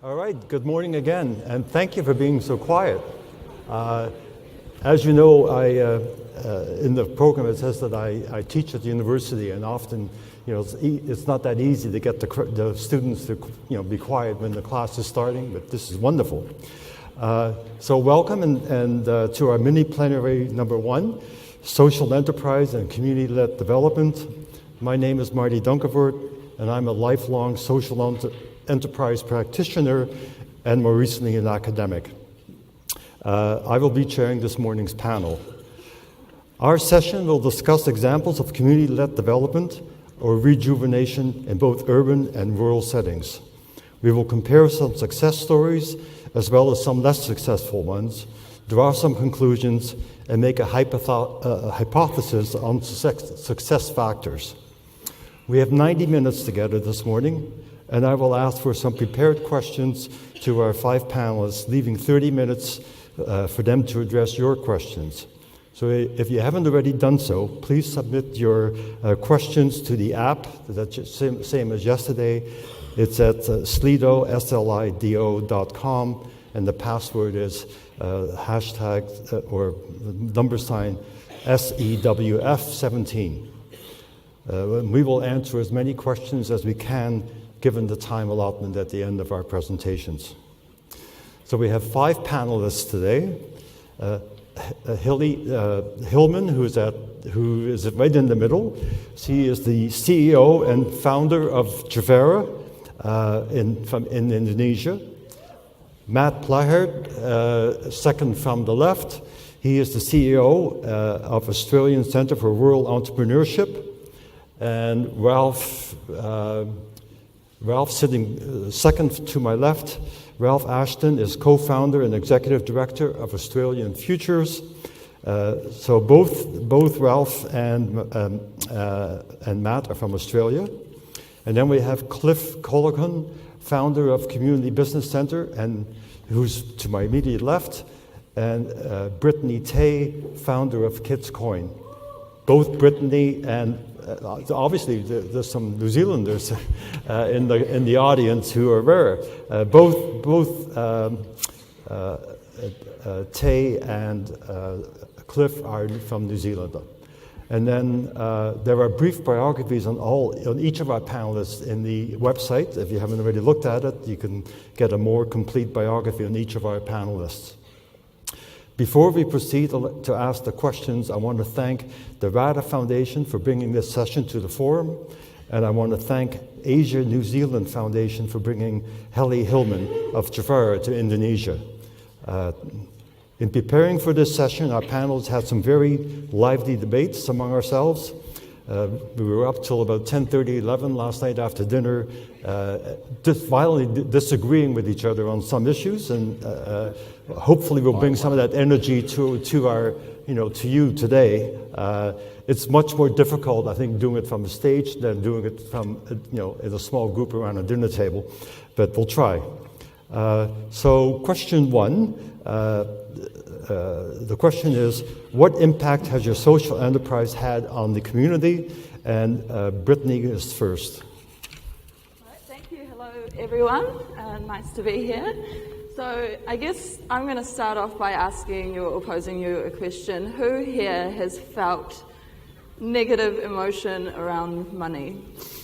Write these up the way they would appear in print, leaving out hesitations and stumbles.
All right, good morning again, and thank you for being so quiet. As you know, in the program it says that I teach at the university, and often, it's not that easy to get the students to, be quiet when the class is starting, but this is wonderful. So welcome and to our mini-plenary number 1, Social Enterprise and Community-Led Development. My name is Marty Dunkervoort, and I'm a lifelong social enterprise practitioner and more recently an academic. I will be chairing this morning's panel. Our session will discuss examples of community-led development or rejuvenation in both urban and rural settings. We will compare some success stories as well as some less successful ones, draw some conclusions, and make a hypothesis on success factors. We have 90 minutes together this morning, and I will ask for some prepared questions to our 5 panelists, leaving 30 minutes for them to address your questions. So if you haven't already done so, please submit your questions to the app. That's same as yesterday. It's at slido.com, and the password is hashtag or $SEWF17. We will answer as many questions as we can given the time allotment at the end of our presentations. So we have 5 panelists today. Hillman, who is right in the middle. She is the CEO and founder of Jevera from Indonesia. Matt Plahert, second from the left. He is the CEO of Australian Centre for Rural Entrepreneurship. And Ralph sitting second to my left. Ralph Ashton is co-founder and executive director of Australian Futures. So both Ralph and Matt are from Australia. And then we have Cliff Colligan, founder of Community Business Centre, and who's to my immediate left, and Brittany Tay, founder of Kids Coin. Both Brittany and obviously, there's some New Zealanders in the audience who are rare. Both Tay and Cliff are from New Zealand. And then there are brief biographies on each of our panelists in the website. If you haven't already looked at it, you can get a more complete biography on each of our panelists. Before we proceed to ask the questions, I want to thank the RADA Foundation for bringing this session to the forum, and I want to thank Asia New Zealand Foundation for bringing Heli Hillman of Jevera to Indonesia. In preparing for this session, our panelists had some very lively debates among ourselves. We were up till about 10:30, 11 last night after dinner, violently disagreeing with each other on some issues, and hopefully we'll bring some of that energy to you today. It's much more difficult, I think, doing it from the stage than doing it from in a small group around a dinner table, but we'll try. So question 1. The question is, what impact has your social enterprise had on the community? And Brittany is first. All right, thank you. Hello, everyone. Nice to be here. So I guess I'm going to start off by asking you or posing you a question. Who here has felt negative emotion around money?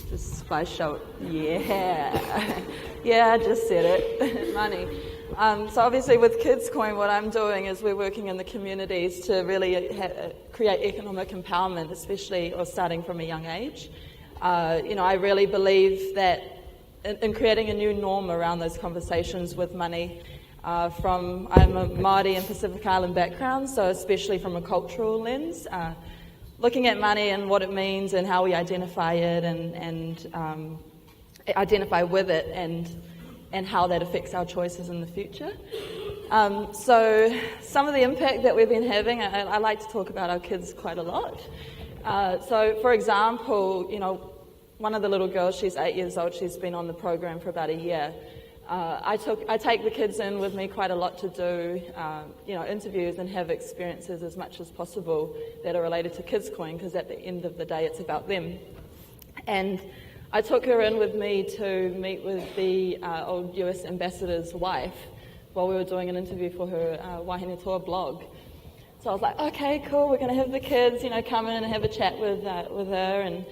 Just by show. Yeah. Yeah, I just said it. Money. So obviously with Kids Coin, what I'm doing is we're working in the communities to really create economic empowerment, especially or starting from a young age. I really believe that in creating a new norm around those conversations with money. I'm a Māori and Pacific Island background, so especially from a cultural lens, looking at money and what it means and how we identify it and identify with it and how that affects our choices in the future. So some of the impact that we've been having, I like to talk about our kids quite a lot. So for example, one of the little girls, she's 8 years old, she's been on the program for about a year. I take the kids in with me quite a lot to do, interviews and have experiences as much as possible that are related to Kids Coin, because at the end of the day, it's about them. And I took her in with me to meet with the old US ambassador's wife while we were doing an interview for her Wahine Toa blog. So I was like, okay, cool, we're going to have the kids, come in and have a chat with her.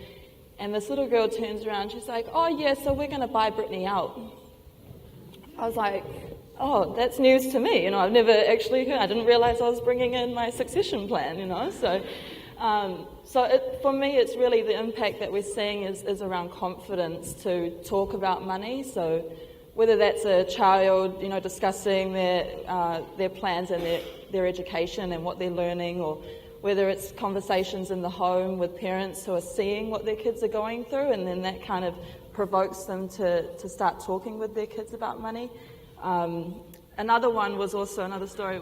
And this little girl turns around, she's like, oh yeah, so we're going to buy Brittany out. I was like, oh, that's news to me. I've never actually heard. I didn't realize I was bringing in my succession plan. For me, it's really the impact that we're seeing is around confidence to talk about money. So whether that's a child, discussing their plans and their education and what they're learning, or whether it's conversations in the home with parents who are seeing what their kids are going through, and then that kind of provokes them to start talking with their kids about money. Another one was also another story.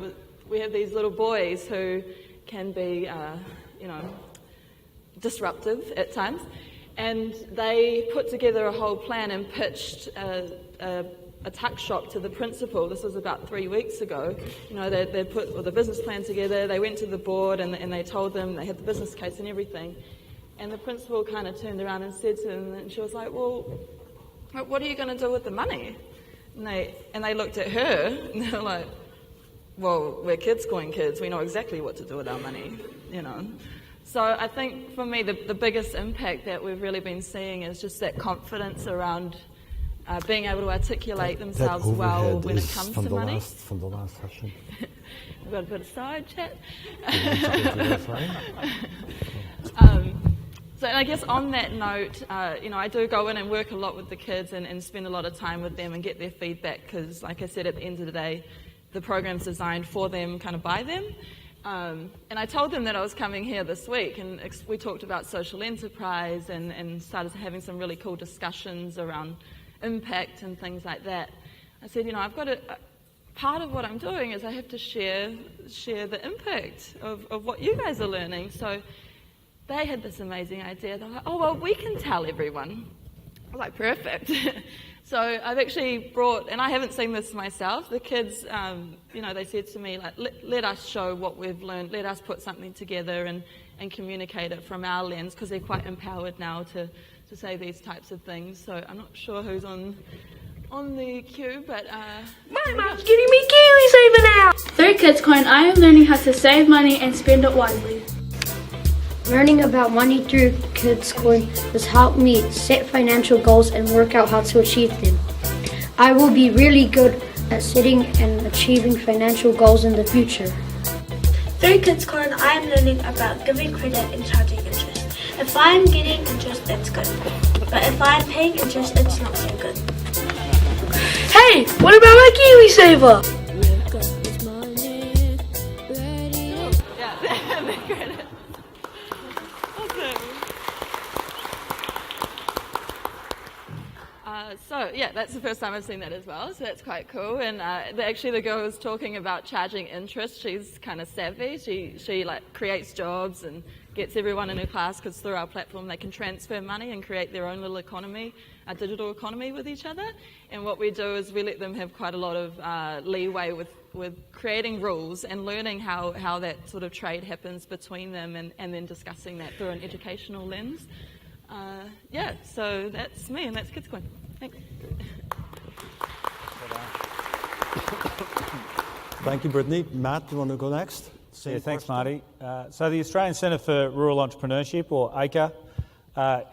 We have these little boys who can be, disruptive at times, and they put together a whole plan and pitched a tuck shop to the principal. This was about 3 weeks ago. They put the business plan together, they went to the board and they told them, they had the business case and everything. And the principal kind of turned around and said to them, and she was like, well, what are you going to do with the money? And they looked at her and they were like, well, we're kids going kids, we know exactly what to do with our money, So I think for me the biggest impact that we've really been seeing is just that confidence around being able to articulate themselves well when it comes to money. From the last session. We've got to put aside, chat. So I guess on that note, I do go in and work a lot with the kids and spend a lot of time with them and get their feedback because, like I said, at the end of the day, the program's designed for them, kind of by them. And I told them that I was coming here this week, and we talked about social enterprise and started having some really cool discussions around impact and things like that. I said, I've got part of what I'm doing is I have to share the impact of what you guys are learning. So they had this amazing idea. They're like, oh, well, we can tell everyone. I was like, perfect. So I've actually brought, and I haven't seen this myself, the kids, they said to me, like, let us show what we've learned, let us put something together and communicate it from our lens, because they're quite empowered now to say these types of things. So I'm not sure who's on the queue, but... My mom's getting me KiwiSaver now! Through KidsCoin, I am learning how to save money and spend it wisely. Learning about money through KidsCoin has helped me set financial goals and work out how to achieve them. I will be really good at setting and achieving financial goals in the future. Through KidsCoin, I am learning about giving credit and charging interest. If I am getting interest, that's good. But if I am paying interest, it's not so good. Hey, what about my KiwiSaver? So yeah, that's the first time I've seen that as well, so that's quite cool. And actually the girl was talking about charging interest. She's kind of savvy. She like creates jobs and gets everyone in her class, because through our platform they can transfer money and create their own little economy, a digital economy with each other. And what we do is we let them have quite a lot of leeway with creating rules and learning how that sort of trade happens between them, and then discussing that through an educational lens. So that's me, and that's KidsCoin. Thanks. Thank you, Brittany. Matt, do you want to go next? Thanks, Marty. So the Australian Centre for Rural Entrepreneurship, or ACRE,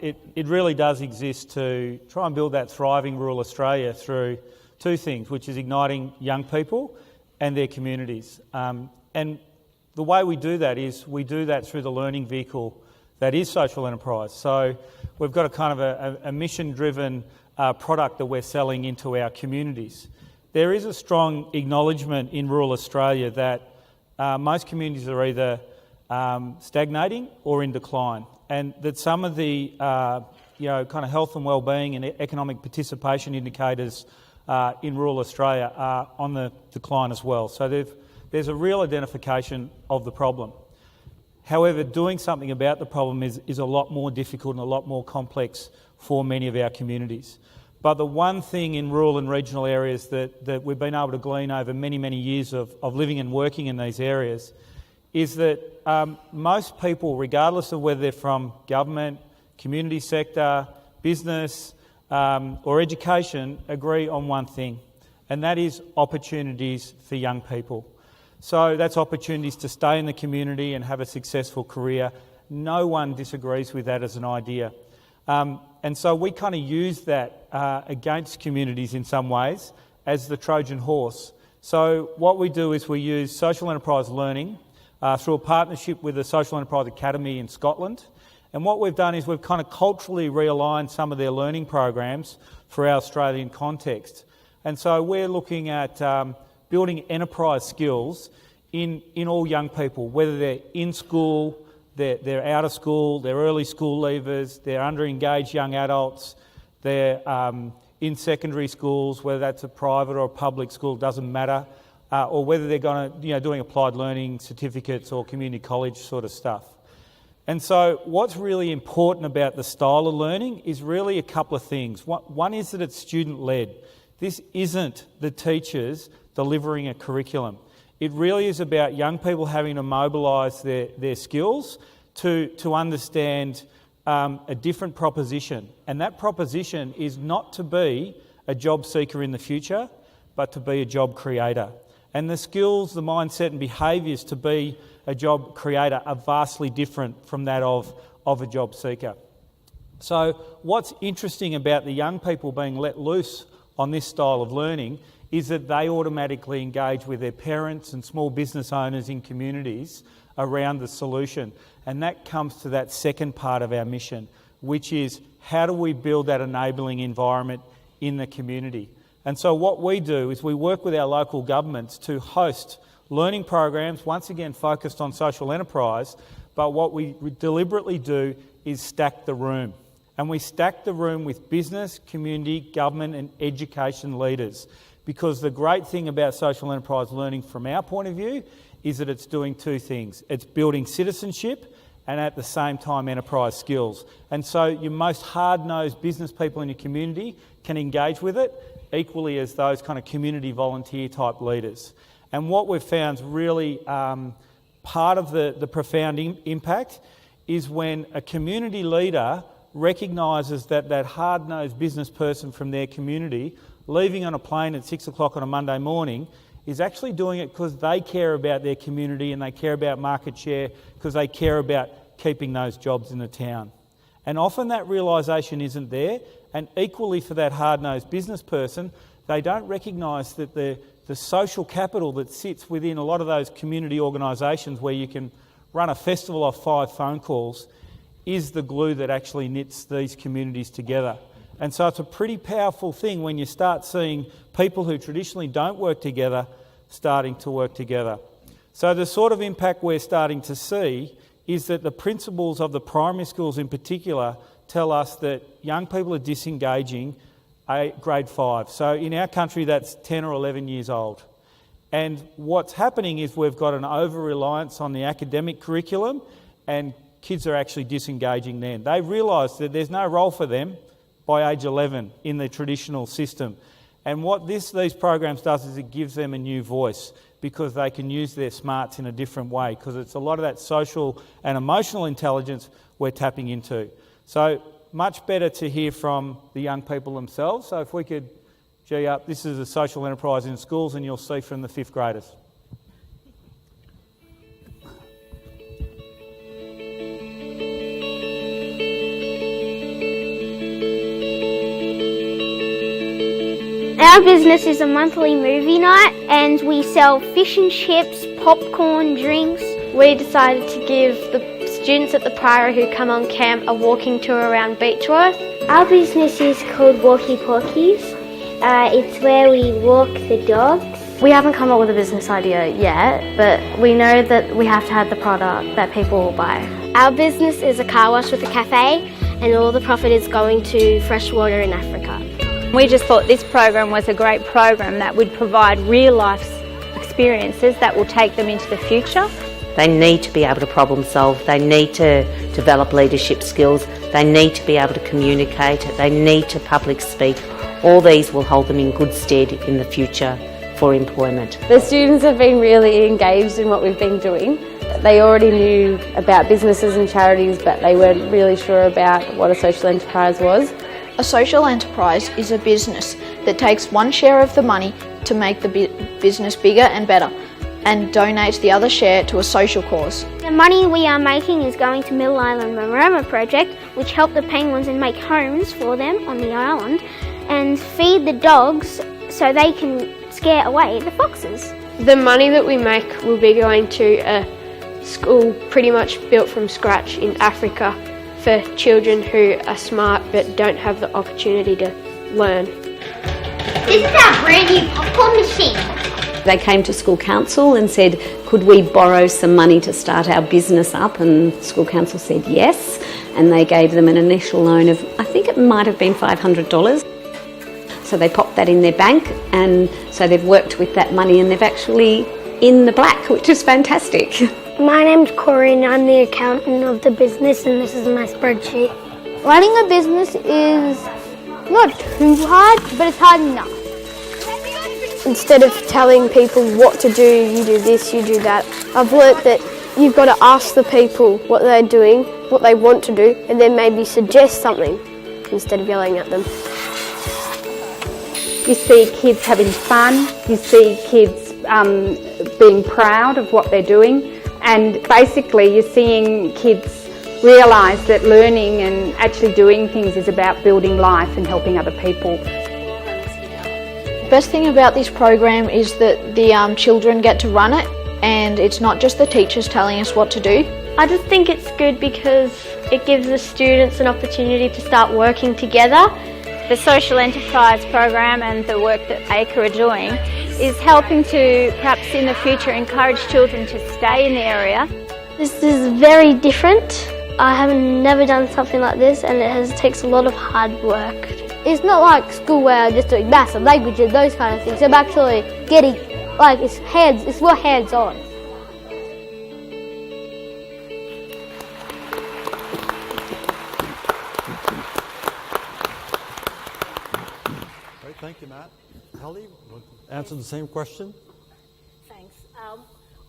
it really does exist to try and build that thriving rural Australia through two things, which is igniting young people and their communities. And the way we do that is we do that through the learning vehicle that is social enterprise. So we've got a kind of a mission-driven product that we're selling into our communities. There is a strong acknowledgement in rural Australia that most communities are either stagnating or in decline, and that some of the kind of health and wellbeing and economic participation indicators in rural Australia are on the decline as well. So there's a real identification of the problem. However, doing something about the problem is a lot more difficult and a lot more complex for many of our communities. But the one thing in rural and regional areas that we've been able to glean over many, many years of living and working in these areas is that most people, regardless of whether they're from government, community sector, business or education agree on one thing, and that is opportunities for young people. So that's opportunities to stay in the community and have a successful career. No one disagrees with that as an idea. And so we kind of use that against communities in some ways as the Trojan horse. So what we do is we use social enterprise learning through a partnership with the Social Enterprise Academy in Scotland. And what we've done is we've kind of culturally realigned some of their learning programs for our Australian context. And so we're looking at building enterprise skills in all young people, whether they're in school, they're out of school, they're early school leavers, they're under-engaged young adults, they're in secondary schools, whether that's a private or a public school, doesn't matter, or whether they're doing applied learning certificates or community college sort of stuff. And so what's really important about the style of learning is really a couple of things. One is that it's student-led. This isn't the teachers delivering a curriculum. It really is about young people having to mobilise their skills to understand a different proposition. And that proposition is not to be a job seeker in the future, but to be a job creator. And the skills, the mindset and behaviours to be a job creator are vastly different from that of a job seeker. So what's interesting about the young people being let loose on this style of learning is that they automatically engage with their parents and small business owners in communities around the solution. And that comes to that second part of our mission, which is how do we build that enabling environment in the community? And so what we do is we work with our local governments to host learning programs, once again focused on social enterprise, but what we deliberately do is stack the room. And we stack the room with business, community, government and education leaders. Because the great thing about social enterprise learning from our point of view is that it's doing two things. It's building citizenship and at the same time enterprise skills. And so your most hard-nosed business people in your community can engage with it equally as those kind of community volunteer type leaders. And what we've found is really part of the profound impact is when a community leader recognises that hard-nosed business person from their community leaving on a plane at 6 o'clock on a Monday morning is actually doing it because they care about their community and they care about market share because they care about keeping those jobs in the town. And often that realisation isn't there, and equally for that hard-nosed business person, they don't recognise that the social capital that sits within a lot of those community organisations where you can run a festival off 5 phone calls is the glue that actually knits these communities together. And so it's a pretty powerful thing when you start seeing people who traditionally don't work together starting to work together. So the sort of impact we're starting to see is that the principals of the primary schools in particular tell us that young people are disengaging at grade 5. So in our country that's 10 or 11 years old. And what's happening is we've got an over-reliance on the academic curriculum and kids are actually disengaging then. They realise that there's no role for them by age 11 in the traditional system. And what these programs does is it gives them a new voice because they can use their smarts in a different way because it's a lot of that social and emotional intelligence we're tapping into. So much better to hear from the young people themselves. So if we could G up, this is a social enterprise in schools and you'll see from the 5th graders. Our business is a monthly movie night and we sell fish and chips, popcorn, drinks. We decided to give the students at the Priory who come on camp a walking tour around Beechworth. Our business is called Walkie Porkies. It's where we walk the dogs. We haven't come up with a business idea yet, but we know that we have to have the product that people will buy. Our business is a car wash with a cafe and all the profit is going to freshwater in Africa. We just thought this program was a great program that would provide real life experiences that will take them into the future. They need to be able to problem solve, they need to develop leadership skills, they need to be able to communicate, they need to public speak. All these will hold them in good stead in the future for employment. The students have been really engaged in what we've been doing. They already knew about businesses and charities, but they weren't really sure about what a social enterprise was. A social enterprise is a business that takes one share of the money to make the business bigger and better and donates the other share to a social cause. The money we are making is going to Middle Island Marama project, which help the penguins and make homes for them on the island and feed the dogs so they can scare away the foxes. The money that we make will be going to a school pretty much built from scratch in Africa for children who are smart but don't have the opportunity to learn. This is our brand new popcorn machine. They came to school council and said, could we borrow some money to start our business up? And school council said yes, and they gave them an initial loan of, I think it might have been $500. So they popped that in their bank, and so they've worked with that money and they've actually in the black, which is fantastic. My name's Corey and I'm the accountant of the business, and this is my spreadsheet. Running a business is not too hard, but it's hard enough. Instead of telling people what to do, you do this, you do that, I've learnt that you've got to ask the people what they're doing, what they want to do, and then maybe suggest something instead of yelling at them. You see kids having fun, you see kids being proud of what they're doing, and basically you're seeing kids realise that learning and actually doing things is about building life and helping other people. The best thing about this program is that the children get to run it, and it's not just the teachers telling us what to do. I just think it's good because it gives the students an opportunity to start working together. The social enterprise program and the work that ACRE are doing is helping to perhaps in the future encourage children to stay in the area. This is very different. I have never done something like this, and it takes a lot of hard work. It's not like school where I'm just doing maths and languages, those kind of things. I'm actually getting, like, it's more hands-on. Great, thank you, Matt. Helly, answer the same question. Thanks.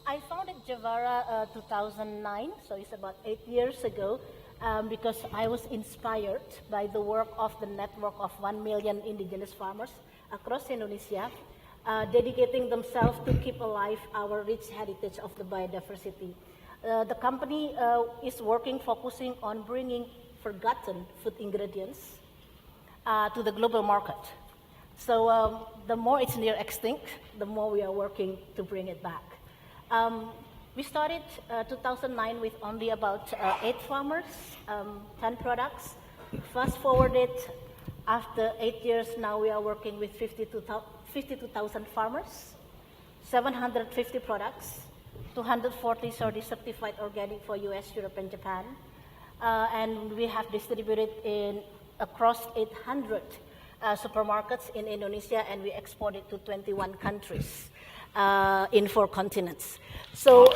I founded Javara 2009, so it's about 8 years ago, because I was inspired by the work of the network of 1 million indigenous farmers across Indonesia, dedicating themselves to keep alive our rich heritage of the biodiversity. The company is focusing on bringing forgotten food ingredients to the global market. So the more it's near extinct, the more we are working to bring it back. We started 2009 with only about 8 farmers, 10 products. Fast forwarded, after 8 years, now we are working with 52,000 farmers, 750 products, 240 certified organic for US, Europe, and Japan. And we have distributed across 800 supermarkets in Indonesia, and we exported to 21 countries in 4 continents. So,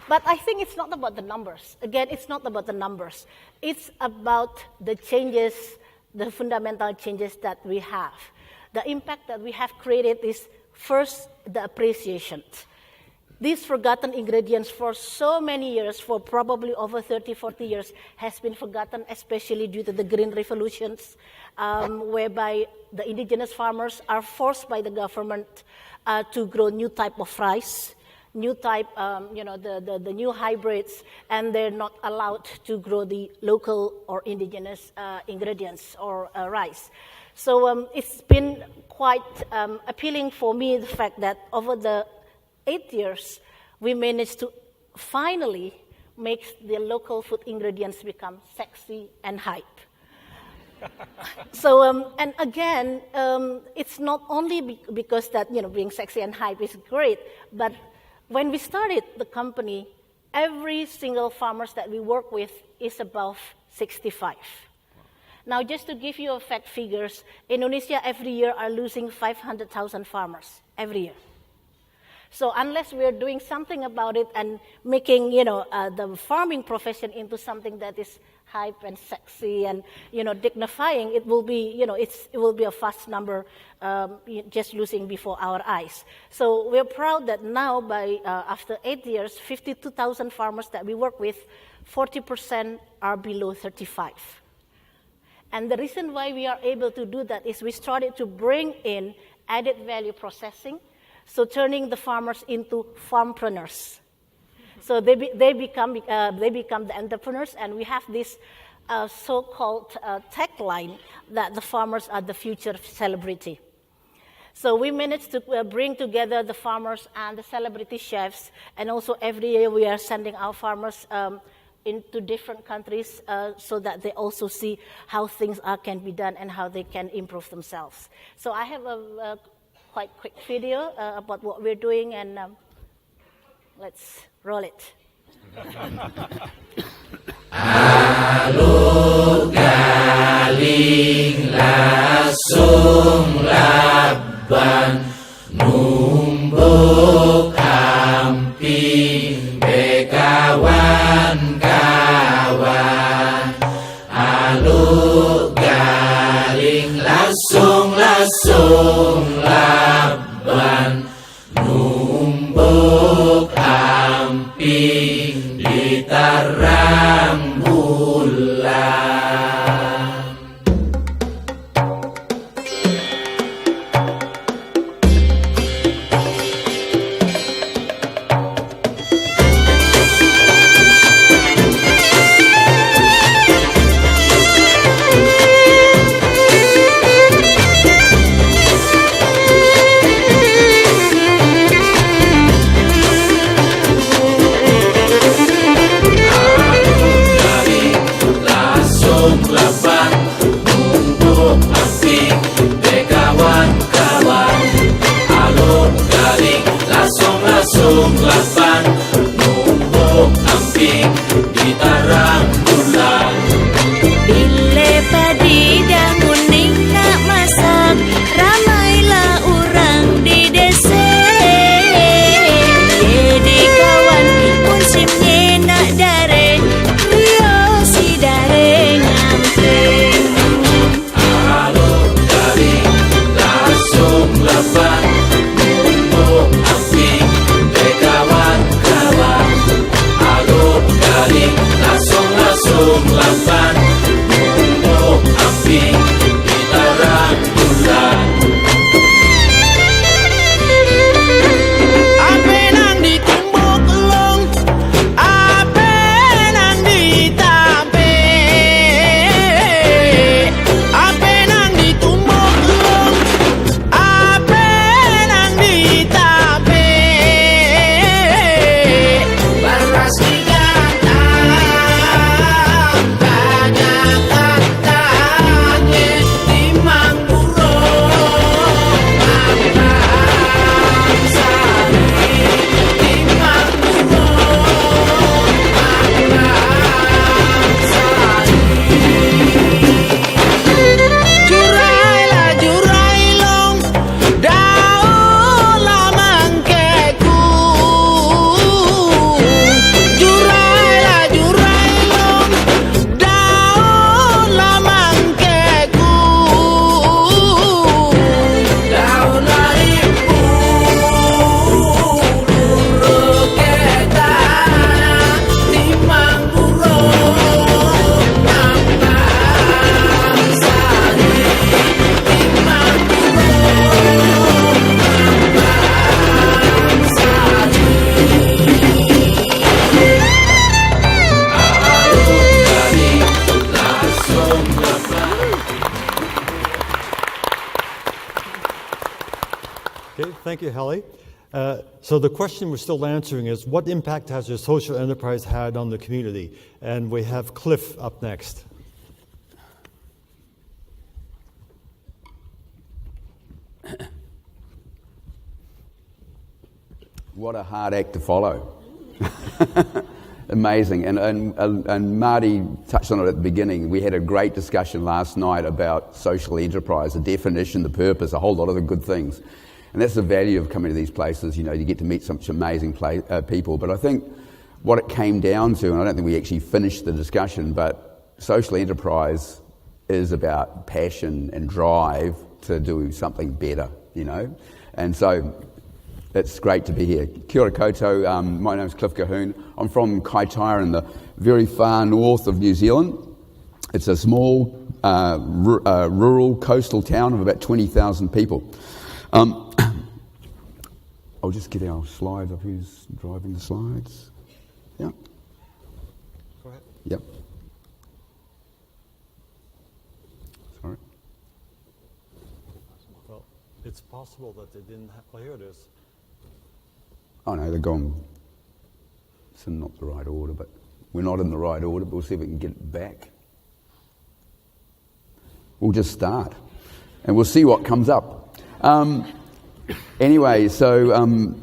but I think it's not about the numbers. Again, it's not about the numbers. It's about the changes, the fundamental changes that we have. The impact that we have created is first the appreciation. These forgotten ingredients for so many years, for probably over 30, 40 years, has been forgotten, especially due to the green revolutions, whereby the indigenous farmers are forced by the government to grow new type of rice, new type, the new hybrids, and they're not allowed to grow the local or indigenous ingredients or rice. So it's been quite appealing for me, the fact that over the 8 years, we managed to finally make the local food ingredients become sexy and hype. So, and again, it's not only because that, being sexy and hype is great, but when we started the company, every single farmers that we work with is above 65. Now, just to give you fact figures, Indonesia every year are losing 500,000 farmers every year. So unless we're doing something about it and making, the farming profession into something that is hype and sexy and, dignifying, it will be, it will be a fast number just losing before our eyes. So we're proud that now, after 8 years, 52,000 farmers that we work with, 40% are below 35. And the reason why we are able to do that is we started to bring in added value processing, so turning the farmers into farmpreneurs. So they become the entrepreneurs, and we have this so-called tagline that the farmers are the future celebrity. So we managed to bring together the farmers and the celebrity chefs, and also every year we are sending our farmers into different countries so that they also see how things can be done and how they can improve themselves. So I have a quite quick video about what we're doing, and let's roll it. Alur galing lasung laban numbuk amping bekawan-kawan. Alur galing lasung laban numbuk amping di terang bulan. Lapan numbuk amping di tarang bulan. Ile padi dah kuning nak masak, ramailah orang di desa. Jadi kawan musimnya nak dare, rio si dare ngamping. Alur galing lasung lapan numbuk amping kawan-kawan. Alur galing lasung lapan numbuk amping di tarang bulan. Ape nang ditumbuk long, ape nang ditape, ape nang ditumbuk long, ape nang ditape. Beras digatang, banyak katanya timang burung, makan sari timang burung, makan sari. Jurai lah jurai long, daun lah mangkeku. Jurai lah jurai long, daun lah mangkeku. Daun lah ibu, luru kita, timang burung, makan sari, timang burung, makan sari. Alur galing lasung lapan. Okay, thank you, Helly. So the question we're still answering is, what impact has your social enterprise had on the community? And we have Cliff up next. What a hard act to follow. Amazing. And Marty touched on it at the beginning. We had a great discussion last night about social enterprise, the definition, the purpose, a whole lot of the good things. And that's the value of coming to these places. You know, you get to meet some amazing people. But I think what it came down to, and I don't think we actually finished the discussion, but social enterprise is about passion and drive to do something better, you know. And so it's great to be here. Kia ora koutou, my name's Cliff Cahoon. I'm from Kaitaia in the very far north of New Zealand. It's a small rural coastal town of about 20,000 people. I'll just get our slides up. Who's driving the slides? Yeah. Go ahead. Yep. Sorry. Well, it's possible that they didn't have... Well, here it is. Oh no, they're gone. It's in not the right order, but we're not in the right order, but we'll see if we can get it back. We'll just start, and we'll see what comes up. Anyway, so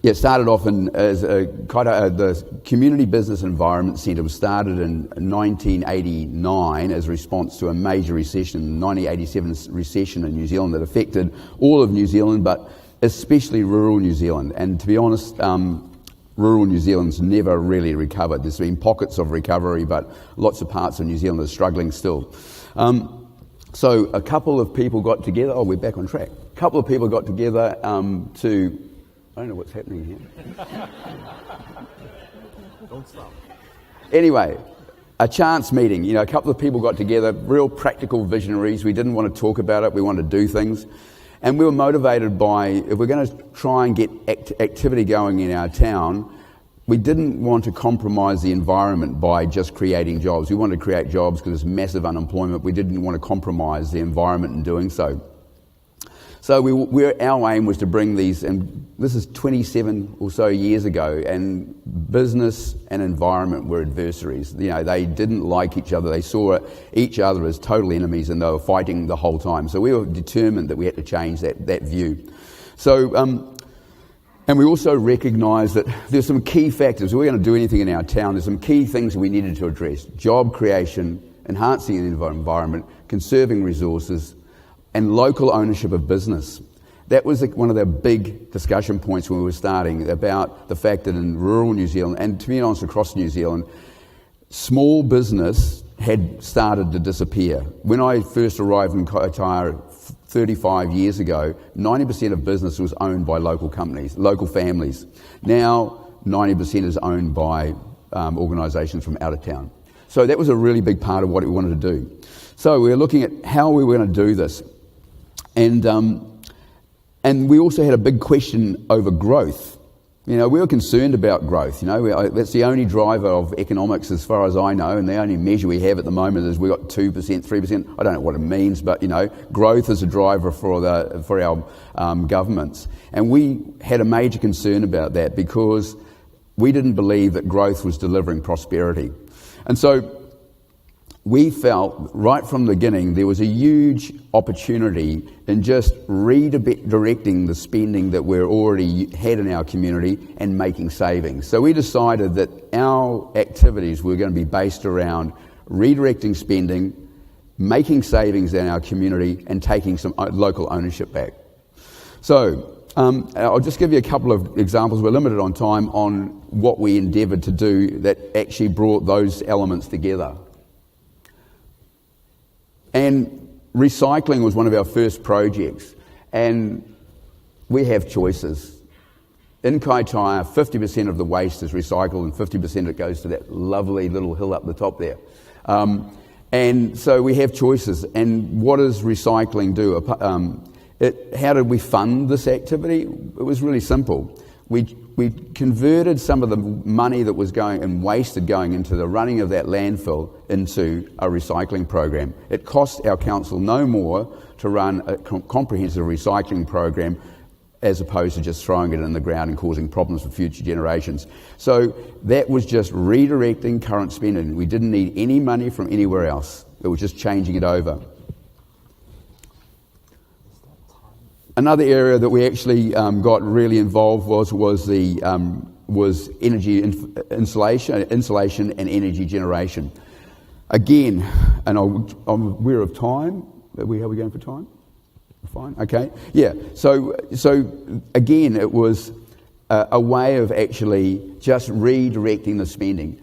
it started off as the Community Business Environment Centre was started in 1989 as a response to a major recession, the 1987 recession in New Zealand that affected all of New Zealand, but especially rural New Zealand. And to be honest, rural New Zealand's never really recovered. There's been pockets of recovery, but lots of parts of New Zealand are struggling still. So a couple of people got together. Oh, we're back on track. A couple of people got together to... I don't know what's happening here. Don't stop. Anyway, a chance meeting. You know, a couple of people got together, real practical visionaries. We didn't want to talk about it. We wanted to do things. And we were motivated by, if we're going to try and get activity going in our town, we didn't want to compromise the environment by just creating jobs. We wanted to create jobs because there's massive unemployment. We didn't want to compromise the environment in doing so. So our aim was to bring these, and this is 27 or so years ago, and business and environment were adversaries. You know, they didn't like each other. They saw each other as total enemies, and they were fighting the whole time. So we were determined that we had to change that view. So, and we also recognised that there's some key factors. If we're going to do anything in our town, there's some key things we needed to address. Job creation, enhancing the environment, conserving resources, and local ownership of business. That was one of the big discussion points when we were starting, about the fact that in rural New Zealand, and to be honest across New Zealand, small business had started to disappear. When I first arrived in Kaitaia 35 years ago, 90% of business was owned by local companies, local families. Now 90% is owned by organisations from out of town. So that was a really big part of what we wanted to do. So we were looking at how we were going to do this. And we also had a big question over growth. You know, we were concerned about growth. You know, that's the only driver of economics as far as I know, and the only measure we have at the moment is we've got 2%, 3%. I don't know what it means, but, you know, growth is a driver for our governments. And we had a major concern about that because we didn't believe that growth was delivering prosperity. And so we felt right from the beginning there was a huge opportunity in just redirecting the spending that we're already had in our community and making savings. So we decided that our activities were going to be based around redirecting spending, making savings in our community, and taking some local ownership back. So I'll just give you a couple of examples. We're limited on time on what we endeavoured to do that actually brought those elements together. And recycling was one of our first projects, and we have choices. In Kaitaia, 50% of the waste is recycled and 50% it goes to that lovely little hill up the top there. And so we have choices. And what does recycling do? How did we fund this activity? It was really simple. We converted some of the money that was going and wasted going into the running of that landfill into a recycling program. It cost our council no more to run a comprehensive recycling program as opposed to just throwing it in the ground and causing problems for future generations. So that was just redirecting current spending. We didn't need any money from anywhere else. It was just changing it over. Another area that we actually got really involved was energy insulation and energy generation. Again, and I'm aware of time. How are we going for time? Fine, okay. Yeah, so again, it was a way of actually just redirecting the spending.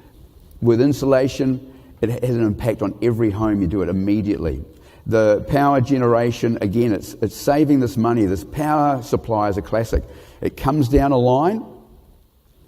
With insulation, it has an impact on every home. You do it immediately. The power generation, again, it's saving this money. This power supply is a classic. It comes down a line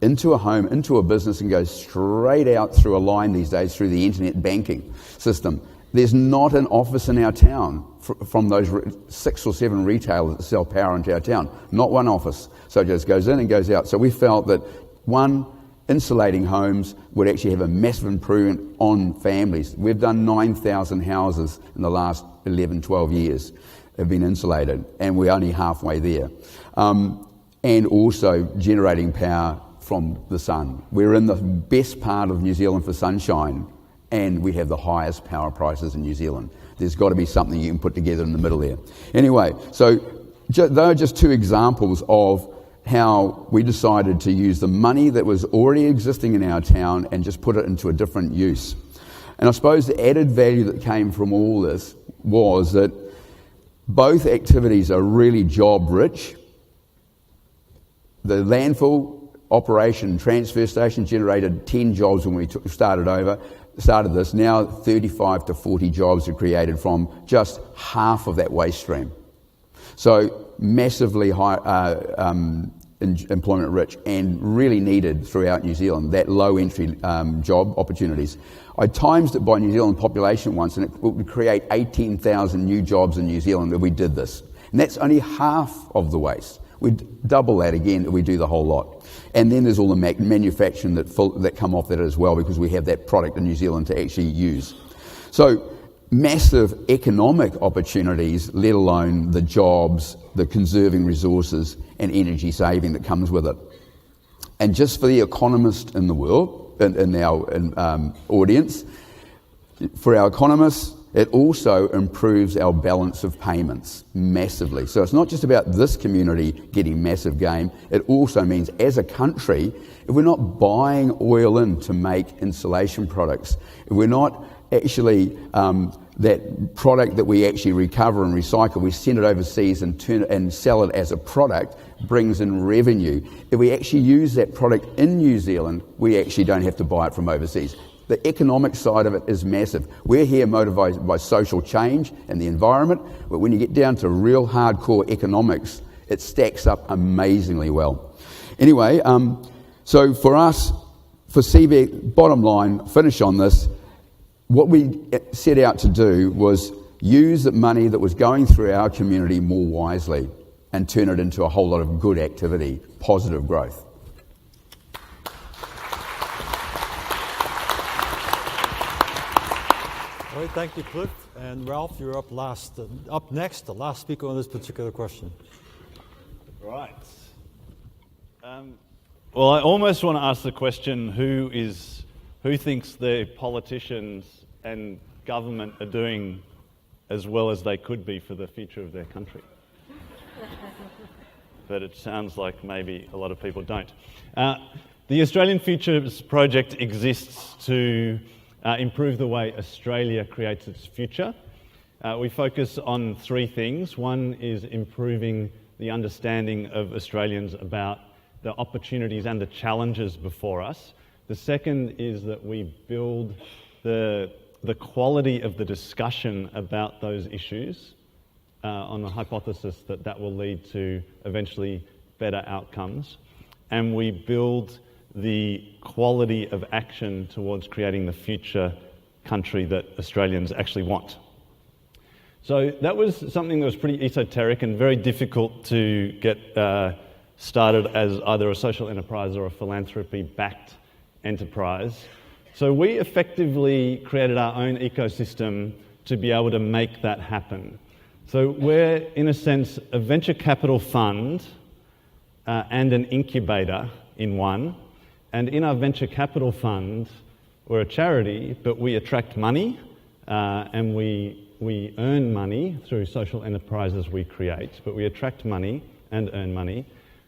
into a home, into a business, and goes straight out through a line these days through the internet banking system. There's not an office in our town from those 6 or 7 retailers that sell power into our town. Not one office. So it just goes in and goes out. So we felt that, one, insulating homes would actually have a massive improvement on families. We've done 9,000 houses in the last 11, 12 years have been insulated, and we're only halfway there. And also generating power from the sun. We're in the best part of New Zealand for sunshine, and we have the highest power prices in New Zealand. There's got to be something you can put together in the middle there. Anyway, so those are just 2 examples of how we decided to use the money that was already existing in our town and just put it into a different use. And I suppose the added value that came from all this was that both activities are really job rich. The landfill operation transfer station generated 10 jobs when we started this. Now 35 to 40 jobs are created from just half of that waste stream. So massively high employment rich and really needed throughout New Zealand, that low entry job opportunities. I times it by New Zealand population once, and it would create 18,000 new jobs in New Zealand if we did this. And that's only half of the waste. We'd double that again if we do the whole lot. And then there's all the manufacturing that come off that as well, because we have that product in New Zealand to actually use. So massive economic opportunities, let alone the jobs, the conserving resources and energy saving that comes with it. And just for the economist in the world, in our audience, for our economists, it also improves our balance of payments massively. So it's not just about this community getting massive gain, it also means as a country, if we're not buying oil in to make insulation products, if we're not actually that product that we actually recover and recycle, we send it overseas and sell it as a product, brings in revenue. If we actually use that product in New Zealand, we actually don't have to buy it from overseas. The economic side of it is massive. We're here motivated by social change and the environment, but when you get down to real hardcore economics, it stacks up amazingly well. Anyway, so for us, for CBEC, bottom line, finish on this, what we set out to do was use the money that was going through our community more wisely and turn it into a whole lot of good activity, positive growth. All right, thank you, Cliff. And Ralph, you're up next, the last speaker on this particular question. Right. Well, I almost want to ask the question, who thinks the politicians and government are doing as well as they could be for the future of their country? But it sounds like maybe a lot of people don't. The Australian Futures Project exists to improve the way Australia creates its future. We focus on 3 things. One is improving the understanding of Australians about the opportunities and the challenges before us. The second is that we build the quality of the discussion about those issues on the hypothesis that will lead to eventually better outcomes. And we build the quality of action towards creating the future country that Australians actually want. So that was something that was pretty esoteric and very difficult to get started as either a social enterprise or a philanthropy-backed enterprise. So we effectively created our own ecosystem to be able to make that happen. So we're, in a sense, a venture capital fund and an incubator in one. And in our venture capital fund, we're a charity, but we attract money and we earn money through social enterprises we create, but we attract money and earn money.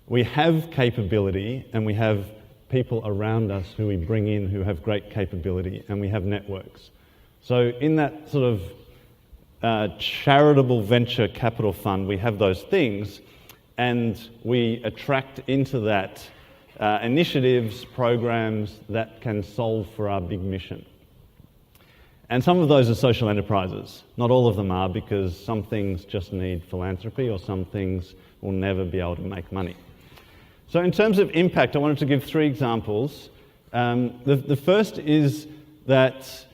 We have capability and we have people around us who we bring in who have great capability, and we have networks. So in that sort of charitable venture capital fund, we have those things, and we attract into that initiatives, programs that can solve for our big mission. And some of those are social enterprises. Not all of them are, because some things just need philanthropy, or some things will never be able to make money. So in terms of impact, I wanted to give 3 examples. The first is that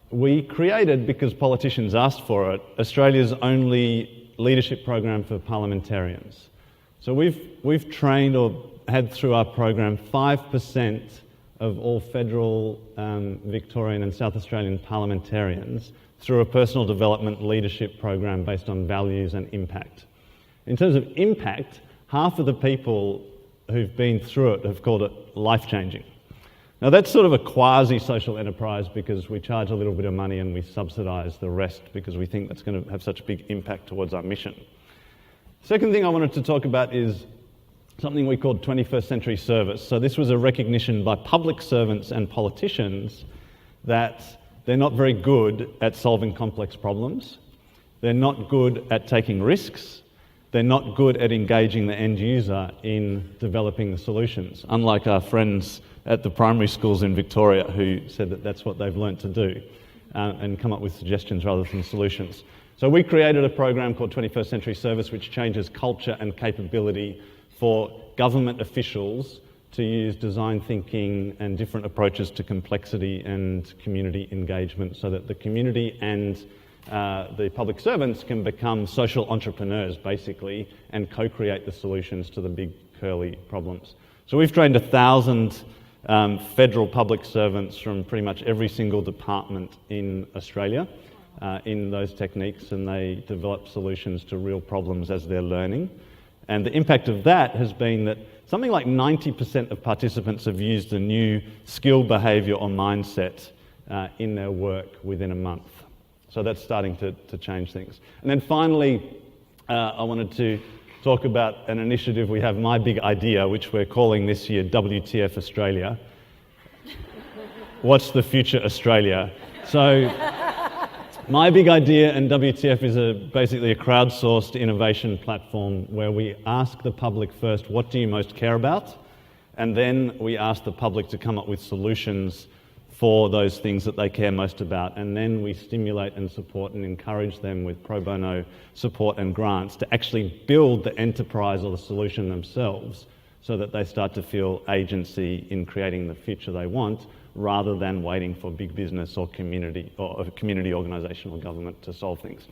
we created, because politicians asked for it, Australia's only leadership program for parliamentarians. So we've trained or had through our program 5% of all federal, Victorian and South Australian parliamentarians through a personal development leadership program based on values and impact. In terms of impact, half of the people who've been through it have called it life-changing. Now that's sort of a quasi-social enterprise, because we charge a little bit of money and we subsidise the rest because we think that's going to have such a big impact towards our mission. Second thing I wanted to talk about is something we called 21st century service. So this was a recognition by public servants and politicians that they're not very good at solving complex problems. They're not good at taking risks. They're not good at engaging the end user in developing the solutions, unlike our friends at the primary schools in Victoria who said that that's what they've learnt to do and come up with suggestions rather than solutions. So we created a program called 21st Century Service, which changes culture and capability for government officials to use design thinking and different approaches to complexity and community engagement, so that the community and the public servants can become social entrepreneurs, basically, and co-create the solutions to the big curly problems. So we've trained 1,000 federal public servants from pretty much every single department in Australia in those techniques, and they develop solutions to real problems as they're learning. And the impact of that has been that something like 90% of participants have used a new skill, behaviour or mindset in their work within a month. So that's starting to change things. And then finally, I wanted to talk about an initiative we have, My Big Idea, which we're calling this year WTF Australia. What's the future Australia? So My Big Idea and WTF is basically a crowdsourced innovation platform where we ask the public first, what do you most care about? And then we ask the public to come up with solutions for those things that they care most about. And then we stimulate and support and encourage them with pro bono support and grants to actually build the enterprise or the solution themselves, so that they start to feel agency in creating the future they want, rather than waiting for big business or community organisation or government to solve things.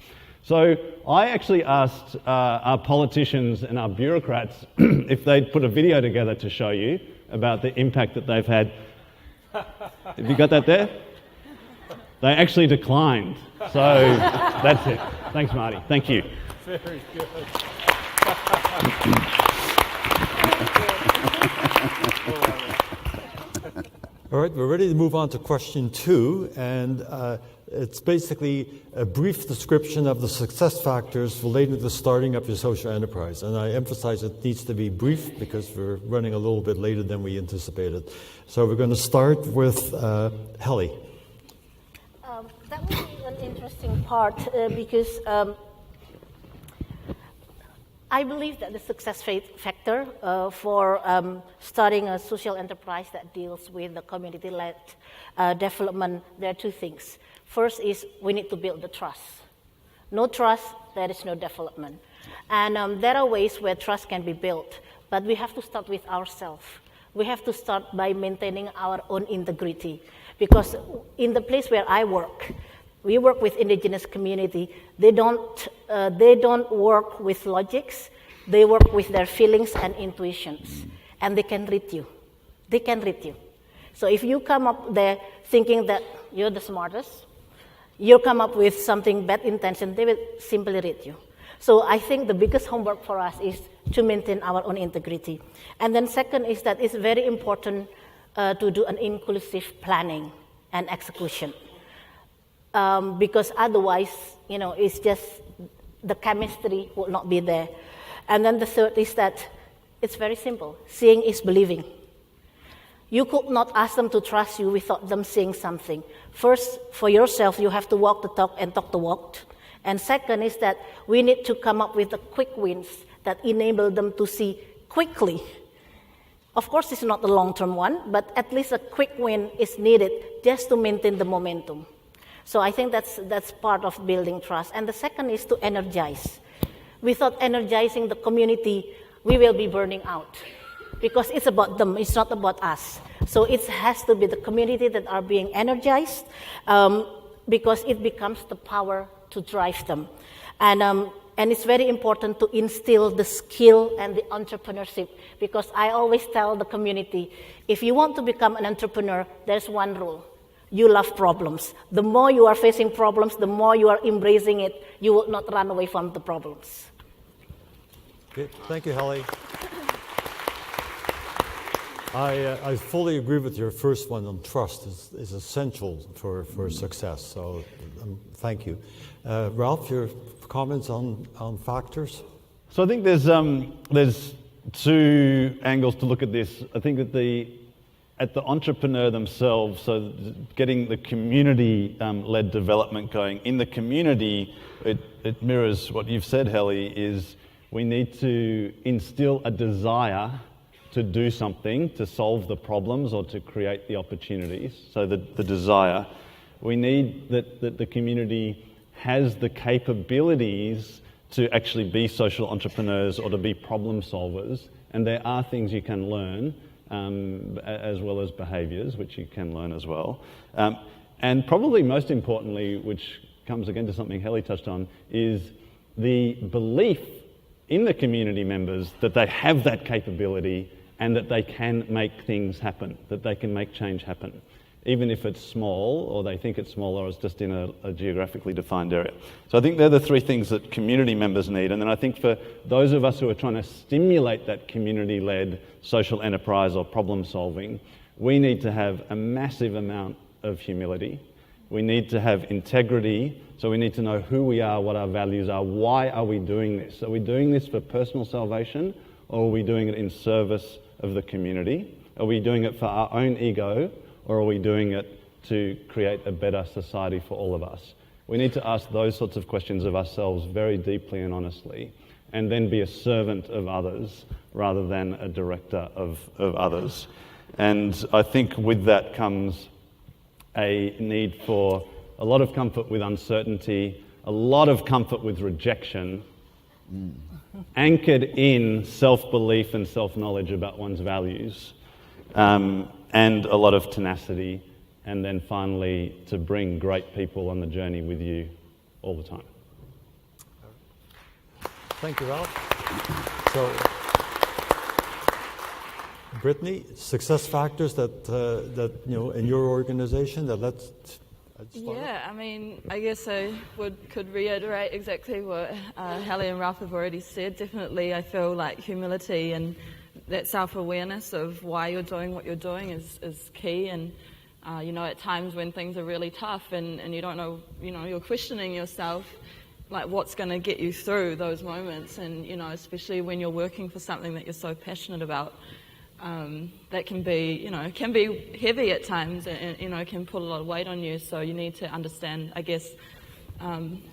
So I actually asked our politicians and our bureaucrats if they'd put a video together to show you about the impact that they've had. Have you got that there? They actually declined. So that's it. Thanks, Marty. Thank you. Very good. All right, we're ready to move on to question 2, and it's basically a brief description of the success factors related to starting up your social enterprise. And I emphasize it needs to be brief because we're running a little bit later than we anticipated. So we're going to start with Helly. That would be an interesting part because I believe that the success factor for starting a social enterprise that deals with the community-led development, there are 2 things. First is we need to build the trust. No trust, there is no development. And there are ways where trust can be built, but we have to start with ourselves. We have to start by maintaining our own integrity, because in the place where I work, we work with indigenous community. They don't work with logics. They work with their feelings and intuitions, and they can read you. They can read you. So if you come up there thinking that you're the smartest, you come up with something bad intention, they will simply read you. So I think the biggest homework for us is to maintain our own integrity. And then second is that it's very important to do an inclusive planning and execution. Because otherwise, it's just the chemistry will not be there. And then the third is that it's very simple. Seeing is believing. You could not ask them to trust you without them saying something. First, for yourself, you have to walk the talk and talk the walk. And second is that we need to come up with the quick wins that enable them to see quickly. Of course, it's not the long-term one, but at least a quick win is needed just to maintain the momentum. So I think that's part of building trust. And the second is to energize. Without energizing the community, we will be burning out. Because it's about them, it's not about us. So it has to be the community that are being energized because it becomes the power to drive them. And it's very important to instill the skill and the entrepreneurship because I always tell the community, if you want to become an entrepreneur, there's one rule. You love problems. The more you are facing problems, the more you are embracing it, you will not run away from the problems. Okay. Thank you, Heli. I fully agree with your first one on trust is essential for success. So thank you. Ralph, your comments on factors? So I think there's two angles to look at this. I think that at the entrepreneur themselves, so getting the community-led development going in the community, it mirrors what you've said, Heli, is we need to instill a desire to do something, to solve the problems or to create the opportunities. So the desire. We need that the community has the capabilities to actually be social entrepreneurs or to be problem solvers. And there are things you can learn, as well as behaviours, which you can learn as well. And probably most importantly, which comes again to something Heli touched on, is the belief in the community members that they have that capability and that they can make things happen, that they can make change happen, even if it's small or they think it's small or it's just in a geographically defined area. So I think they're the three things that community members need. And then I think for those of us who are trying to stimulate that community-led social enterprise or problem solving, we need to have a massive amount of humility. We need to have integrity, so we need to know who we are, what our values are, why are we doing this? Are we doing this for personal salvation or are we doing it in service of the community? Are we doing it for our own ego or are we doing it to create a better society for all of us? We need to ask those sorts of questions of ourselves very deeply and honestly and then be a servant of others rather than a director of others. And I think with that comes a need for a lot of comfort with uncertainty, a lot of comfort with rejection, anchored in self-belief and self-knowledge about one's values, and a lot of tenacity, and then finally to bring great people on the journey with you all the time. Thank you, Ralph. So, Brittany, success factors that in your organization that let's Yeah, I mean, I guess I could reiterate exactly what Heli and Ralph have already said. Definitely, I feel like humility and that self-awareness of why you're doing what you're doing is key. And at times when things are really tough and you don't know, you're questioning yourself, like what's going to get you through those moments. And especially when you're working for something that you're so passionate about. That can be, can be heavy at times and, can put a lot of weight on you. So you need to understand, I guess,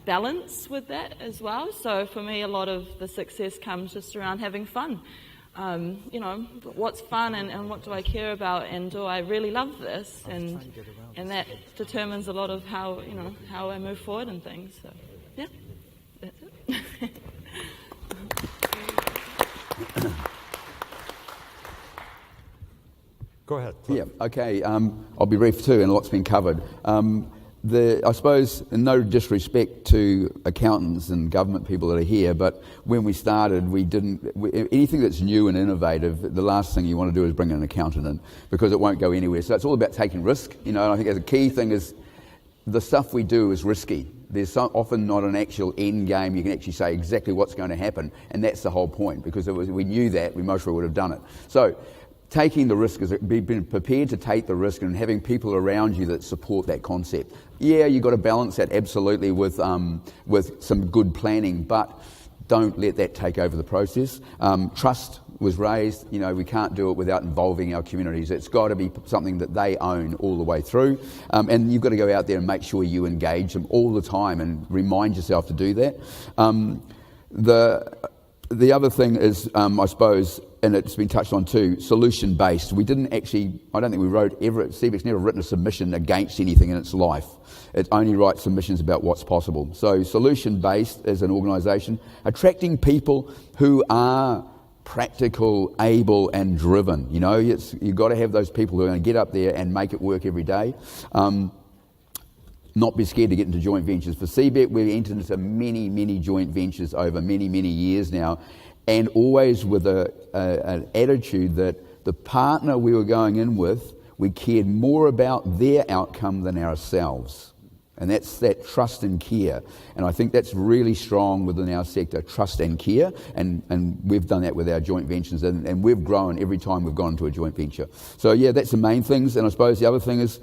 balance with that as well. So for me, a lot of the success comes just around having fun. What's fun and what do I care about and do I really love this? And that determines a lot of how I move forward and things. So, yeah, that's it. Go ahead. Yeah, okay. I'll be brief too, and a lot's been covered. I suppose, in no disrespect to accountants and government people that are here, but when we started, anything that's new and innovative, the last thing you want to do is bring an accountant in because it won't go anywhere. So it's all about taking risk. And I think the key thing is the stuff we do is risky. There's often not an actual end game. You can actually say exactly what's going to happen, and that's the whole point. Because if we knew that, we most probably would have done it. So taking the risk is being prepared to take the risk and having people around you that support that concept. Yeah, you've got to balance that absolutely with some good planning, but don't let that take over the process. Trust was raised, we can't do it without involving our communities. It's got to be something that they own all the way through. And you've got to go out there and make sure you engage them all the time and remind yourself to do that. The other thing is, I suppose, and it's been touched on too, solution-based. We didn't actually, I don't think we wrote ever, CBEC's never written a submission against anything in its life. It only writes submissions about what's possible. So solution-based as an organisation, attracting people who are practical, able and driven. You've got to have those people who are going to get up there and make it work every day. Not be scared to get into joint ventures. For CBEC, we've entered into many, many joint ventures over many, many years now, and always with an attitude that the partner we were going in with, we cared more about their outcome than ourselves. And that's that trust and care. And I think that's really strong within our sector, trust and care. And we've done that with our joint ventures, and we've grown every time we've gone into a joint venture. So yeah, that's the main things. And I suppose the other thing is,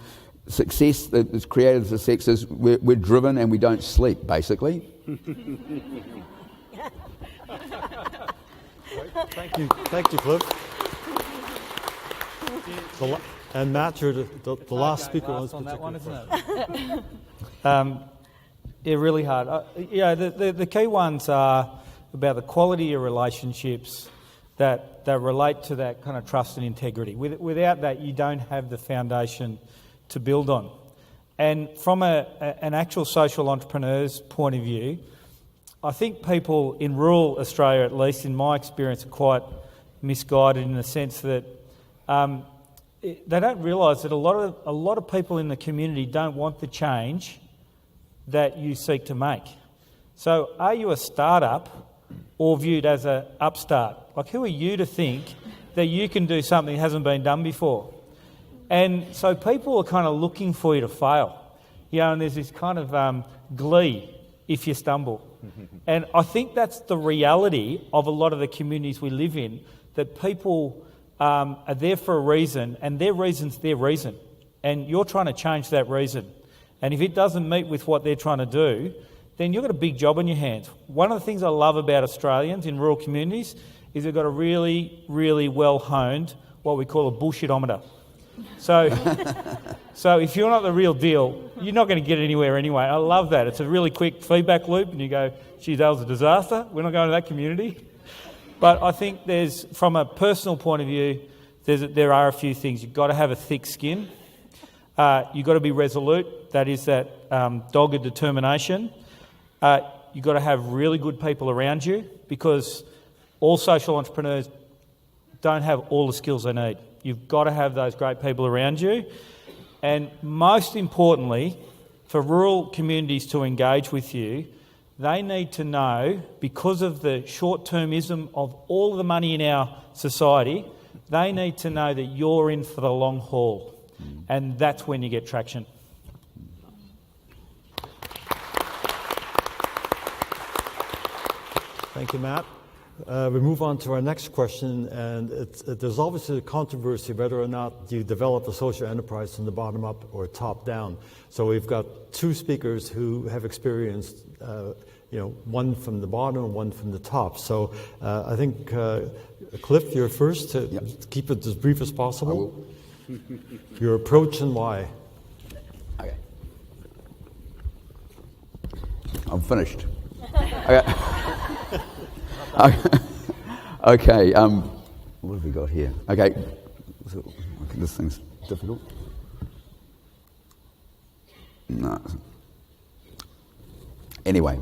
success that is created for success is we're driven and we don't sleep, basically. Thank you, Cliff. And Matt, you're the last speaker on this particular one, isn't it? Yeah, really hard. The key ones are about the quality of relationships that relate to that kind of trust and integrity. Without that, you don't have the foundation to build on. And from an actual social entrepreneur's point of view, I think people in rural Australia, at least in my experience, are quite misguided in the sense that they don't realise that a lot of people in the community don't want the change that you seek to make. So are you a startup or viewed as an upstart? Like, who are you to think that you can do something that hasn't been done before? And so people are kind of looking for you to fail. And there's this kind of glee if you stumble. And I think that's the reality of a lot of the communities we live in, that people are there for a reason, and their reason's their reason. And you're trying to change that reason. And if it doesn't meet with what they're trying to do, then you've got a big job on your hands. One of the things I love about Australians in rural communities is they've got a really, really well-honed, what we call a bullshitometer. So if you're not the real deal, you're not going to get anywhere anyway. I love that. It's a really quick feedback loop, and you go, gee, that was a disaster. We're not going to that community. But I think from a personal point of view, there are a few things. You've got to have a thick skin. You've got to be resolute. That is that dogged determination. You've got to have really good people around you, because all social entrepreneurs don't have all the skills they need. You've got to have those great people around you. And most importantly, for rural communities to engage with you, they need to know, because of the short-termism of all of the money in our society, they need to know that you're in for the long haul. And that's when you get traction. Thank you, Matt. We move on to our next question, and there's obviously a controversy whether or not you develop a social enterprise from the bottom up or top down. So we've got two speakers who have experienced, one from the bottom and one from the top. So I think, Cliff, you're first to keep it as brief as possible. Your approach and why. Okay. I'm finished. Okay. Okay, what have we got here? Okay, this thing's difficult. No. Anyway,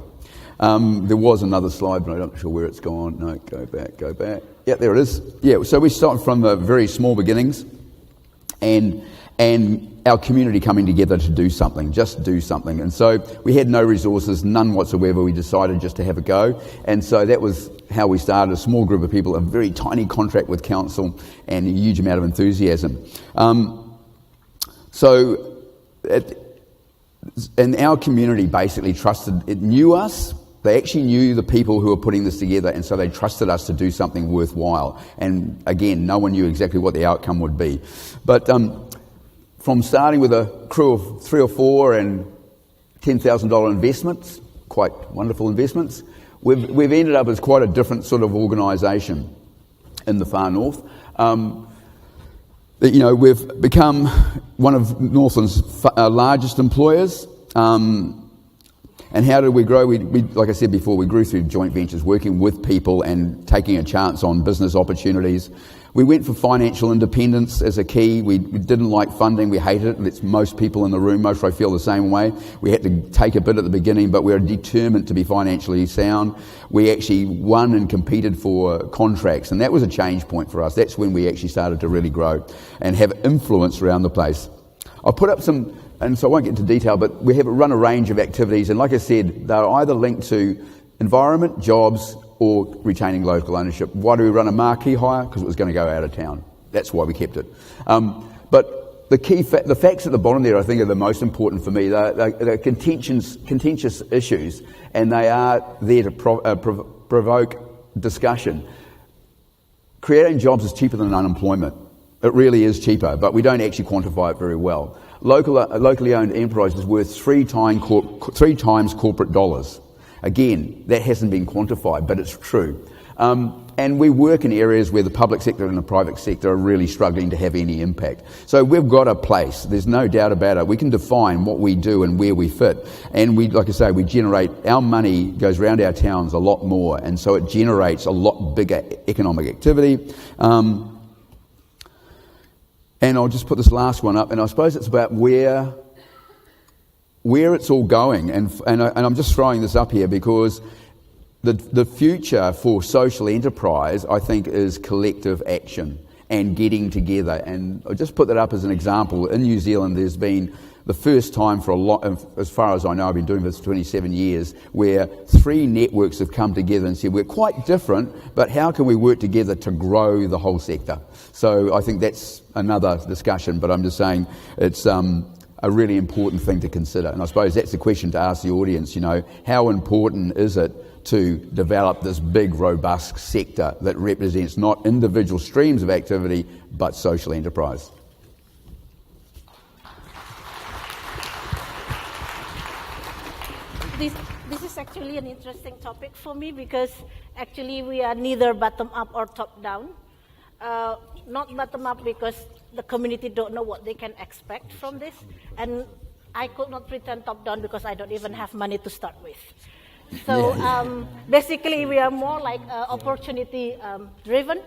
there was another slide, but I'm not sure where it's gone. No, go back. Yeah, there it is. Yeah, so we start from the very small beginnings, and our community coming together to do something, just do something. And so we had no resources, none whatsoever. We decided just to have a go. And so that was how we started, a small group of people, a very tiny contract with council, and a huge amount of enthusiasm. And our community basically trusted, it knew us. They actually knew the people who were putting this together, and so they trusted us to do something worthwhile. And again, no one knew exactly what the outcome would be. But from starting with a crew of 3 or 4 and $10,000 investments, quite wonderful investments, we've ended up as quite a different sort of organisation. in the far north. We've become one of Northland's largest employers. And how did we grow? We, like I said before, we grew through joint ventures, working with people and taking a chance on business opportunities. We went for financial independence as a key. We didn't like funding. We hated it. It's most people in the room. Most I feel the same way. We had to take a bit at the beginning, but we were determined to be financially sound. We actually won and competed for contracts, and that was a change point for us. That's when we actually started to really grow and have influence around the place. I'll put up some, and so I won't get into detail, but we have run a range of activities, and like I said, they're either linked to environment, jobs, or retaining local ownership. Why do we run a marquee hire? Because it was going to go out of town. That's why we kept it. But the facts at the bottom there, I think, are the most important for me. They're contentious issues, and they are there to provoke discussion. Creating jobs is cheaper than unemployment. It really is cheaper, but we don't actually quantify it very well. Locally owned enterprise is worth three times corporate dollars. Again, that hasn't been quantified, but it's true. And we work in areas where the public sector and the private sector are really struggling to have any impact. So we've got a place, there's no doubt about it. We can define what we do and where we fit. And we, like I say, we generate, our money goes around our towns a lot more, and so it generates a lot bigger economic activity. And I'll just put this last one up, and I suppose it's about where it's all going, and I'm just throwing this up here because the future for social enterprise, I think, is collective action and getting together. And I'll just put that up as an example. In New Zealand, there's been the first time for a lot, as far as I know, I've been doing this for 27 years, where 3 networks have come together and said, we're quite different, but how can we work together to grow the whole sector? So I think that's another discussion, but I'm just saying it's a really important thing to consider. And I suppose that's the question to ask the audience, how important is it to develop this big, robust sector that represents not individual streams of activity, but social enterprise? This is actually an interesting topic for me because actually we are neither bottom-up or top-down. Not bottom-up because the community don't know what they can expect from this, and I could not pretend top-down because I don't even have money to start with. So basically we are more like opportunity driven.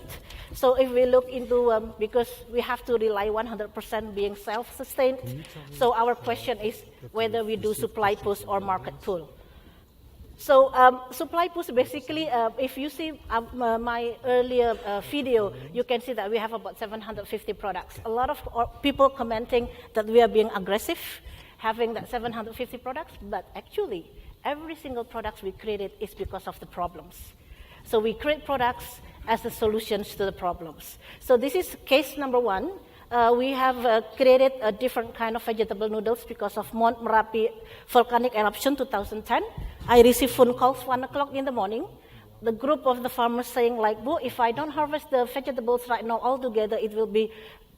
So if we look into, because we have to rely 100% being self-sustained, so our question is whether we do supply push or market pull. So supply push, basically, if you see my earlier video, you can see that we have about 750 products. A lot of people commenting that we are being aggressive, having that 750 products, but actually, every single product we created is because of the problems. So we create products as the solutions to the problems. So this is case number 1. We have created a different kind of vegetable noodles because of Mount Merapi volcanic eruption 2010. I received phone calls 1 o'clock in the morning. The group of the farmers saying like, "Boo, if I don't harvest the vegetables right now all together, it will be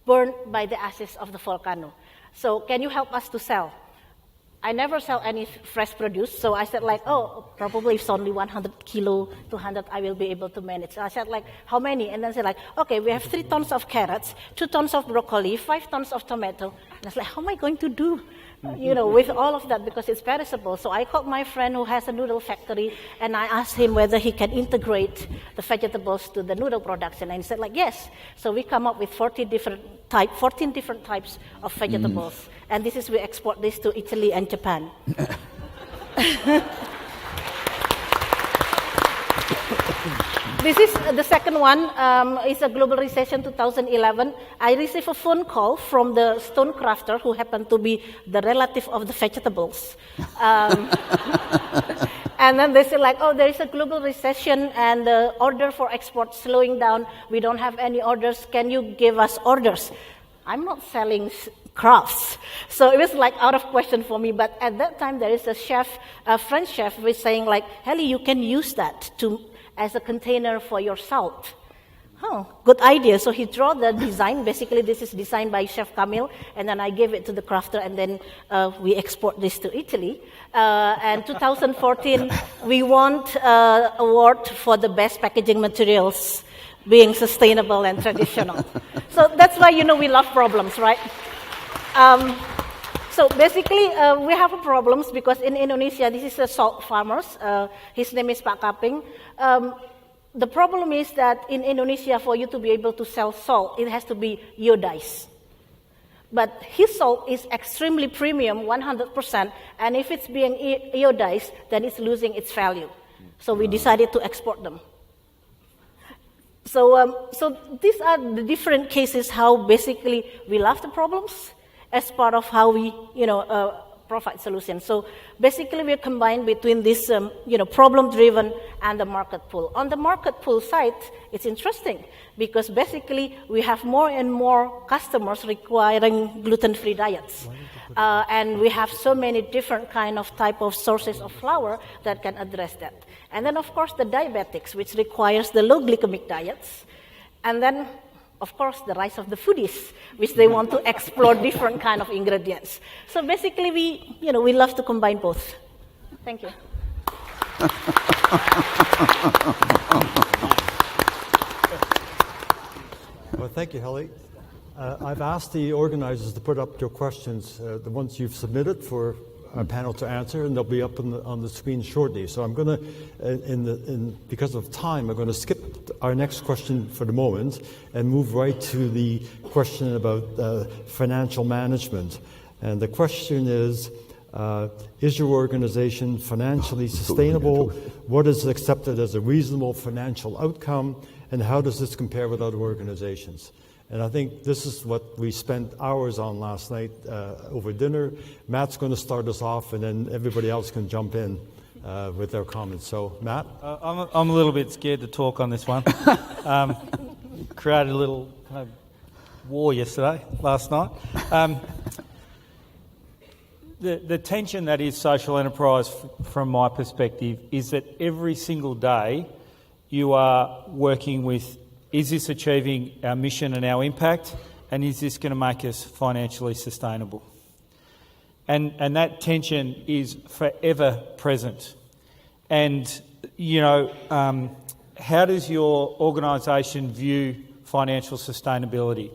burned by the ashes of the volcano. So can you help us to sell?" I never sell any fresh produce, so I said like, oh, probably it's only 100 kilo, 200, I will be able to manage. So I said like, how many? And then said like, okay, we have 3 tons of carrots, 2 tons of broccoli, 5 tons of tomato. And I was like, how am I going to do, with all of that, because it's perishable. So I called my friend who has a noodle factory, and I asked him whether he can integrate the vegetables to the noodle production, and he said like, yes. So we come up with 14 different types of vegetables. And this is, we export this to Italy and Japan. This is the second one. It's a global recession 2011. I received a phone call from the stone crafter who happened to be the relative of the vegetables. And then they say like, oh, there is a global recession and the order for export slowing down. We don't have any orders. Can you give us orders? I'm not selling crafts. So it was like out of question for me. But at that time, there is a chef, a French chef, who was saying like, Helly, you can use that as a container for your salt. Oh, good idea. So he drew the design. Basically, this is designed by Chef Camille, and then I gave it to the crafter, and then we export this to Italy. And 2014, we won award for the best packaging materials being sustainable and traditional. So that's why, we love problems, right? So basically, we have problems because in Indonesia, this is a salt farmer. His name is Pak Kaping. The problem is that in Indonesia, for you to be able to sell salt, it has to be iodized. But his salt is extremely premium, 100%, and if it's being iodized, then it's losing its value. So we decided to export them. So these are the different cases how basically we love the problems as part of how we, provide solutions. So basically we combine between this, problem-driven and the market pull. On the market pull side, it's interesting because basically we have more and more customers requiring gluten-free diets. And we have so many different type of sources of flour that can address that. And then of course the diabetics, which requires the low glycemic diets. And then of course, the rise of the foodies, which they want to explore different kind of ingredients. So basically, we love to combine both. Thank you. Well, thank you, Heli. I've asked the organizers to put up your questions, the ones you've submitted for our panel to answer, and they'll be up on the screen shortly. So I'm going to, because of time, I'm going to skip our next question for the moment and move right to the question about financial management. And the question is your organization financially sustainable? What is accepted as a reasonable financial outcome? And how does this compare with other organizations? And I think this is what we spent hours on last night over dinner. Matt's going to start us off, and then everybody else can jump in with their comments. So, Matt? I'm a little bit scared to talk on this one. Created a little war last night. The tension that is social enterprise, from my perspective, is that every single day you are working with, is this achieving our mission and our impact, and is this going to make us financially sustainable? And that tension is forever present. And, how does your organisation view financial sustainability?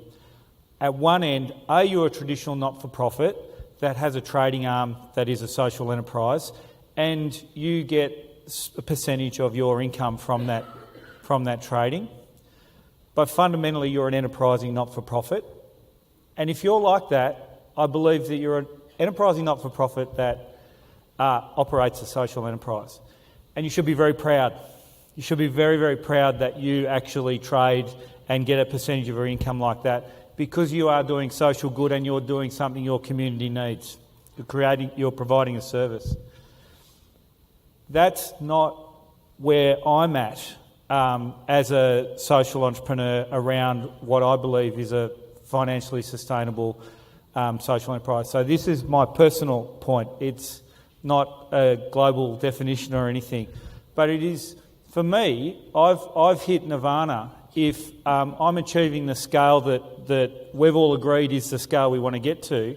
At one end, are you a traditional not-for-profit that has a trading arm that is a social enterprise, and you get a percentage of your income from that trading? But fundamentally, you're an enterprising not-for-profit. And if you're like that, I believe that you're an enterprising not-for-profit that operates a social enterprise. And you should be very proud. You should be very, very proud that you actually trade and get a percentage of your income like that, because you are doing social good and you're doing something your community needs. You're providing a service. That's not where I'm at as a social entrepreneur around what I believe is a financially sustainable social enterprise. So this is my personal point. It's not a global definition or anything, but it is, for me, I've hit nirvana if I'm achieving the scale that we've all agreed is the scale we want to get to,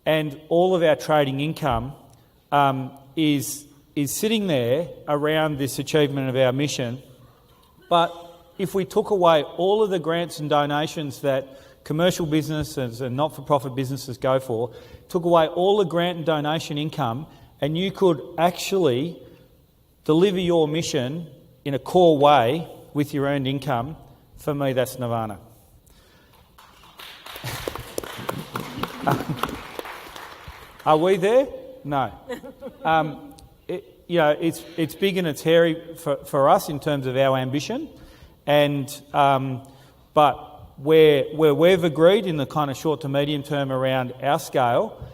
and all of our trading income is sitting there around this achievement of our mission. But if we took away all of the grants and donations that commercial businesses and not-for-profit businesses go for, took away all the grant and donation income, and you could actually deliver your mission in a core way with your earned income, for me that's nirvana. Are we there? No. It's big and it's hairy for us in terms of our ambition, and but where we've agreed in the kind of short to medium term around our scale,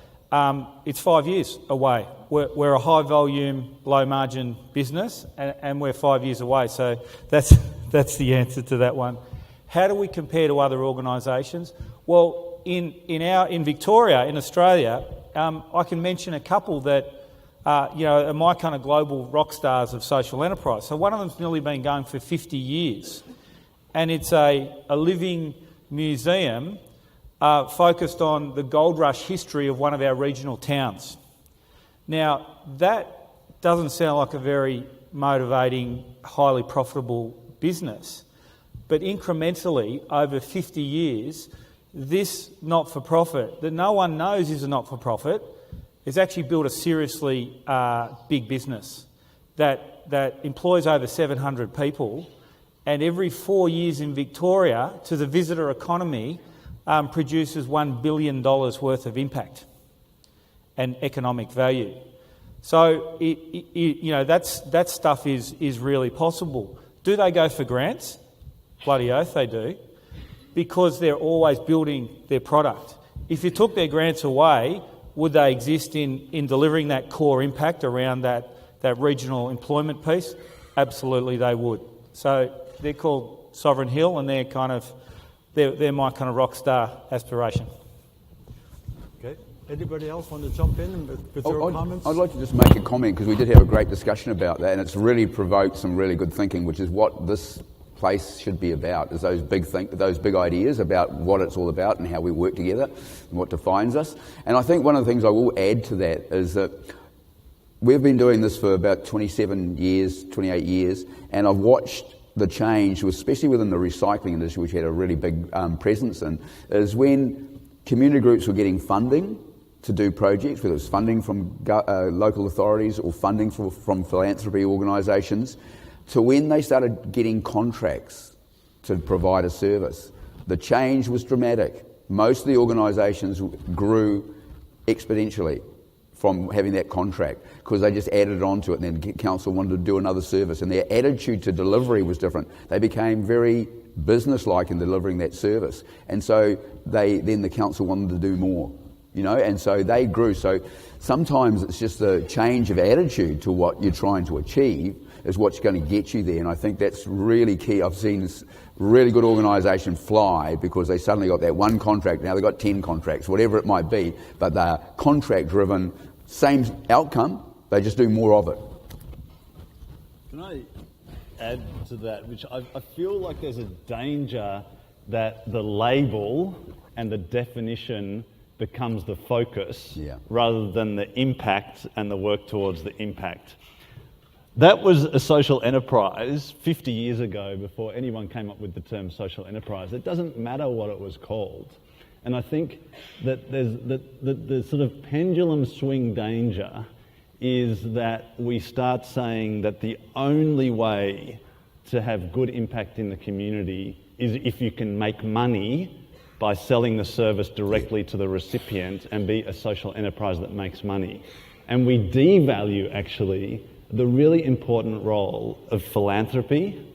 it's 5 years away. We're a high volume, low margin business, and we're 5 years away. So that's the answer to that one. How do we compare to other organisations? Well, in Victoria, in Australia, I can mention a couple that are my kind of global rock stars of social enterprise. So one of them's nearly been going for 50 years, and it's a living museum focused on the gold rush history of one of our regional towns. Now, that doesn't sound like a very motivating, highly profitable business, But incrementally, over 50 years, this not-for-profit that no one knows is a not-for-profit has actually built a seriously big business that employs over 700 people, and every 4 years in Victoria, to the visitor economy, produces $1 billion worth of impact and economic value. So that stuff is really possible. Do they go for grants? Bloody oath they do, because they're always building their product. If you took their grants away, would they exist in delivering that core impact around that regional employment piece? Absolutely they would. So they're called Sovereign Hill, and they're my kind of rock star aspiration. Okay. Anybody else want to jump in with your comments? I'd like to just make a comment, because we did have a great discussion about that, and it's really provoked some really good thinking, which is what this place should be about, is those big ideas about what it's all about and how we work together and what defines us. And I think one of the things I will add to that is that we've been doing this for about 28 years, and I've watched the change, especially within the recycling industry, which had a really big presence in, is when community groups were getting funding to do projects, whether it was funding from local authorities or funding from philanthropy organisations, to when they started getting contracts to provide a service. The change was dramatic. Most of the organisations grew exponentially from having that contract, because they just added on to it, and then council wanted to do another service, and their attitude to delivery was different. They became very business-like in delivering that service, and so then the council wanted to do more, and so they grew. So sometimes it's just a change of attitude to what you're trying to achieve is what's going to get you there, and I think that's really key. I've seen this really good organisation fly because they suddenly got that one contract, now they've got 10 contracts, whatever it might be, but they're contract-driven, same outcome, they just do more of it. Can I add to that, which I feel like there's a danger that the label and the definition becomes the focus rather than the impact and the work towards the impact. That was a social enterprise 50 years ago, before anyone came up with the term social enterprise. It doesn't matter what it was called. And I think that there's the sort of pendulum swing danger is that we start saying that the only way to have good impact in the community is if you can make money by selling the service directly to the recipient and be a social enterprise that makes money. And we devalue, actually, the really important role of philanthropy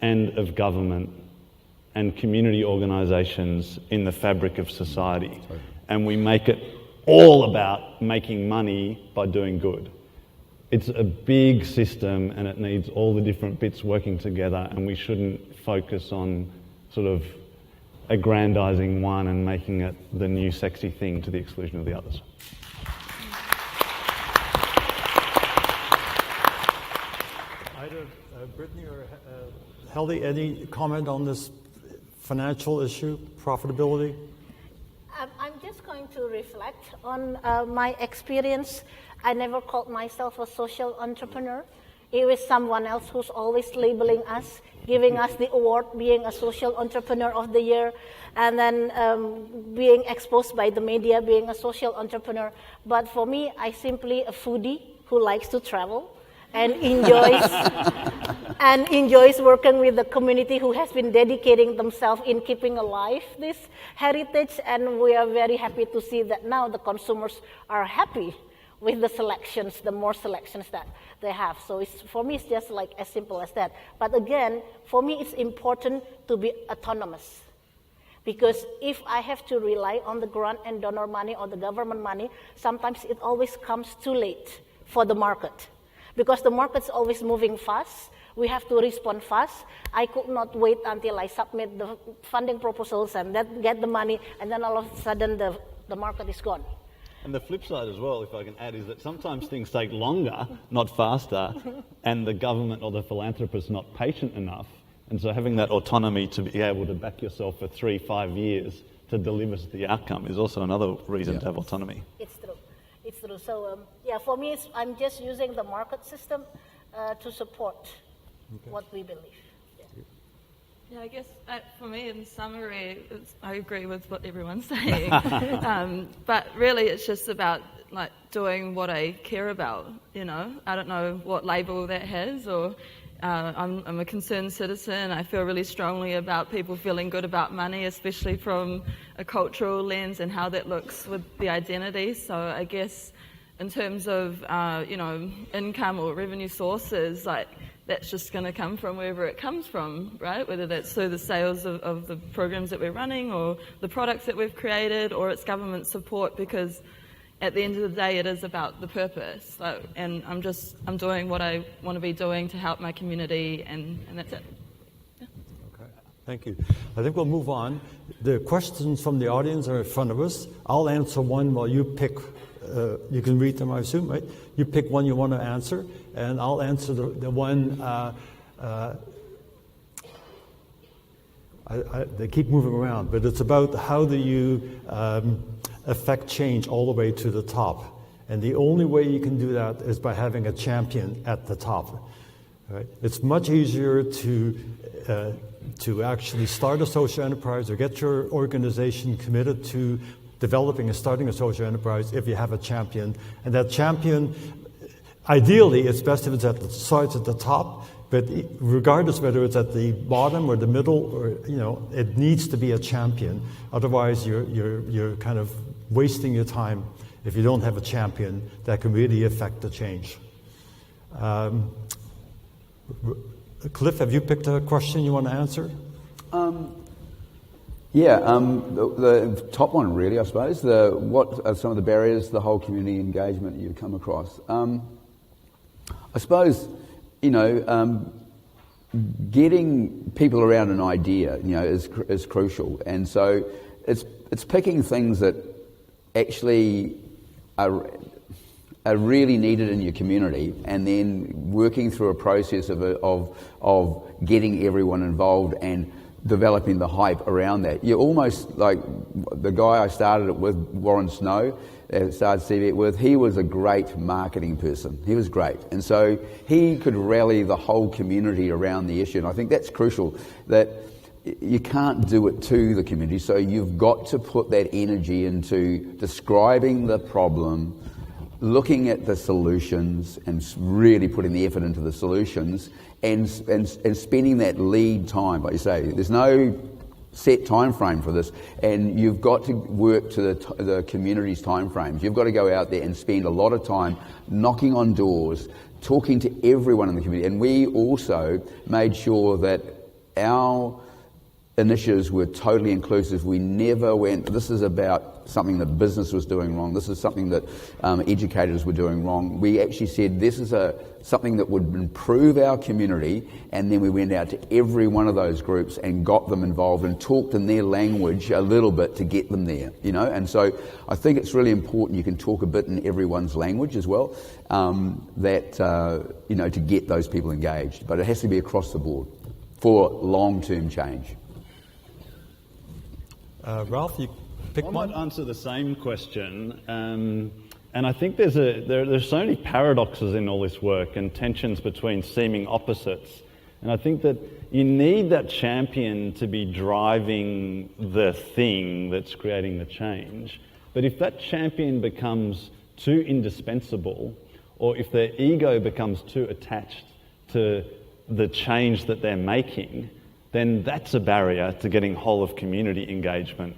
and of government and community organisations in the fabric of society. And we make it all about making money by doing good. It's a big system, and it needs all the different bits working together, and we shouldn't focus on sort of aggrandising one and making it the new sexy thing to the exclusion of the others. Either Brittany or Heldy, any comment on this financial issue, profitability? I'm just going to reflect on my experience. I never called myself a social entrepreneur. It was someone else who's always labeling us, giving us the award, being a social entrepreneur of the year, and then being exposed by the media, being a social entrepreneur. But for me, I'm simply a foodie who likes to travel and enjoys working with the community who has been dedicating themselves in keeping alive this heritage. And we are very happy to see that now the consumers are happy with the selections, the more selections that they have. So for me, it's just like as simple as that. But again, for me, it's important to be autonomous. Because if I have to rely on the grant and donor money or the government money, sometimes it always comes too late for the market. Because the market's always moving fast, we have to respond fast. I could not wait until I submit the funding proposals and then get the money, and then all of a sudden the market is gone. And the flip side as well, if I can add, is that sometimes things take longer, not faster, and the government or the philanthropist not patient enough. And so having that autonomy to be able to back yourself for 3-5 years to deliver the outcome is also another reason to have autonomy. It's true. It's true. So for me, I'm just using the market system to support what we believe. Yeah, I guess for me, in summary, I agree with what everyone's saying. But really, it's just about like doing what I care about. You know, I don't know what label that has, or I'm a concerned citizen. I feel really strongly about people feeling good about money, especially from a cultural lens and how that looks with the identity. So I guess in terms of income or revenue sources, like, that's just going to come from wherever it comes from, right? Whether that's through the sales of the programs that we're running, or the products that we've created, or it's government support, because at the end of the day, it is about the purpose. And I'm doing what I want to be doing to help my community, and that's it. Yeah. Okay, thank you. I think we'll move on. The questions from the audience are in front of us. I'll answer one while you pick. You can read them, I assume, right? You pick one you want to answer, and I'll answer the one. They keep moving around, but it's about how do you affect change all the way to the top. And the only way you can do that is by having a champion at the top. Right? It's much easier to actually start a social enterprise or get your organization committed to developing and starting a social enterprise if you have a champion. And that champion, ideally, it's best if it starts at the top, but regardless whether it's at the bottom or the middle, or it needs to be a champion. Otherwise, you're kind of wasting your time if you don't have a champion that can really affect the change. Cliff, have you picked a question you want to answer? The top one, really, I suppose. What are some of the barriers to the whole community engagement you've come across? I suppose, getting people around an idea, is crucial, and so it's picking things that actually are really needed in your community, and then working through a process of getting everyone involved and developing the hype around that. You're almost like the guy I started it with, Warren Snow, started CVET with. He was a great marketing person. He was great. And so he could rally the whole community around the issue. And I think that's crucial, that you can't do it to the community. So you've got to put that energy into describing the problem, looking at the solutions, and really putting the effort into the solutions, and spending that lead time, like you say. There's no set time frame for this, and you've got to work to the community's time frames. You've got to go out there and spend a lot of time knocking on doors, talking to everyone in the community. And we also made sure that our initiatives were totally inclusive. We never went, this is about something that business was doing wrong, this is something that educators were doing wrong. We actually said this is something that would improve our community, and then we went out to every one of those groups and got them involved and talked in their language a little bit to get them there, And so I think it's really important you can talk a bit in everyone's language as well, to get those people engaged. But it has to be across the board for long-term change. Ralph, you pick one? I might answer the same question. And I think there's so many paradoxes in all this work and tensions between seeming opposites. And I think that you need that champion to be driving the thing that's creating the change. But if that champion becomes too indispensable, or if their ego becomes too attached to the change that they're making, then that's a barrier to getting whole of community engagement.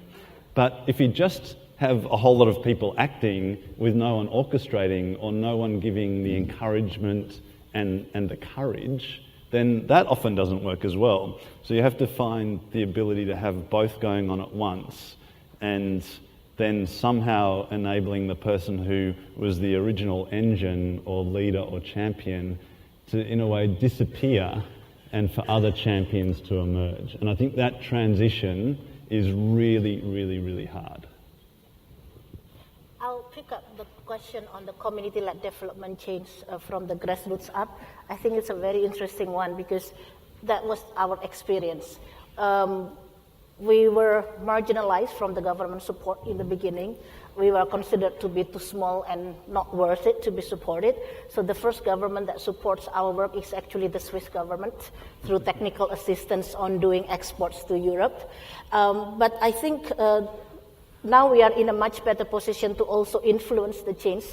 But if you just have a whole lot of people acting with no one orchestrating, or no one giving the encouragement and the courage, then that often doesn't work as well. So you have to find the ability to have both going on at once, and then somehow enabling the person who was the original engine or leader or champion to, in a way, disappear, and for other champions to emerge. And I think that transition is really, really, really hard. I'll pick up the question on the community-led development change from the grassroots up. I think it's a very interesting one, because that was our experience. We were marginalized from the government support in the beginning. we were considered to be too small and not worth it to be supported. So the first government that supports our work is actually the Swiss government through technical assistance on doing exports to Europe. But I think now we are in a much better position to also influence the change,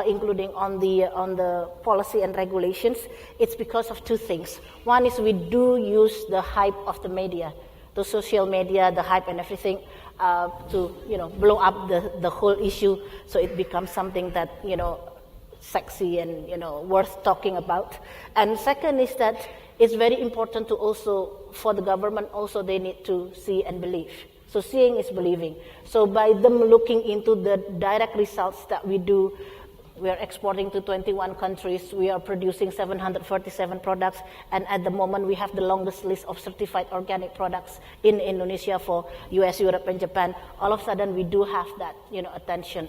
including on the policy and regulations. It's because of two things. One is we do use the hype of the media, the social media, the hype and everything, to blow up the whole issue, so it becomes something that sexy and worth talking about. And second is that it's very important to also, for the government also, they need to see and believe. So seeing is believing. So by them looking into the direct results that we do, we are exporting to 21 countries, we are producing 747 products, and at the moment we have the longest list of certified organic products in Indonesia for US, Europe, and Japan. All of a sudden we do have that attention.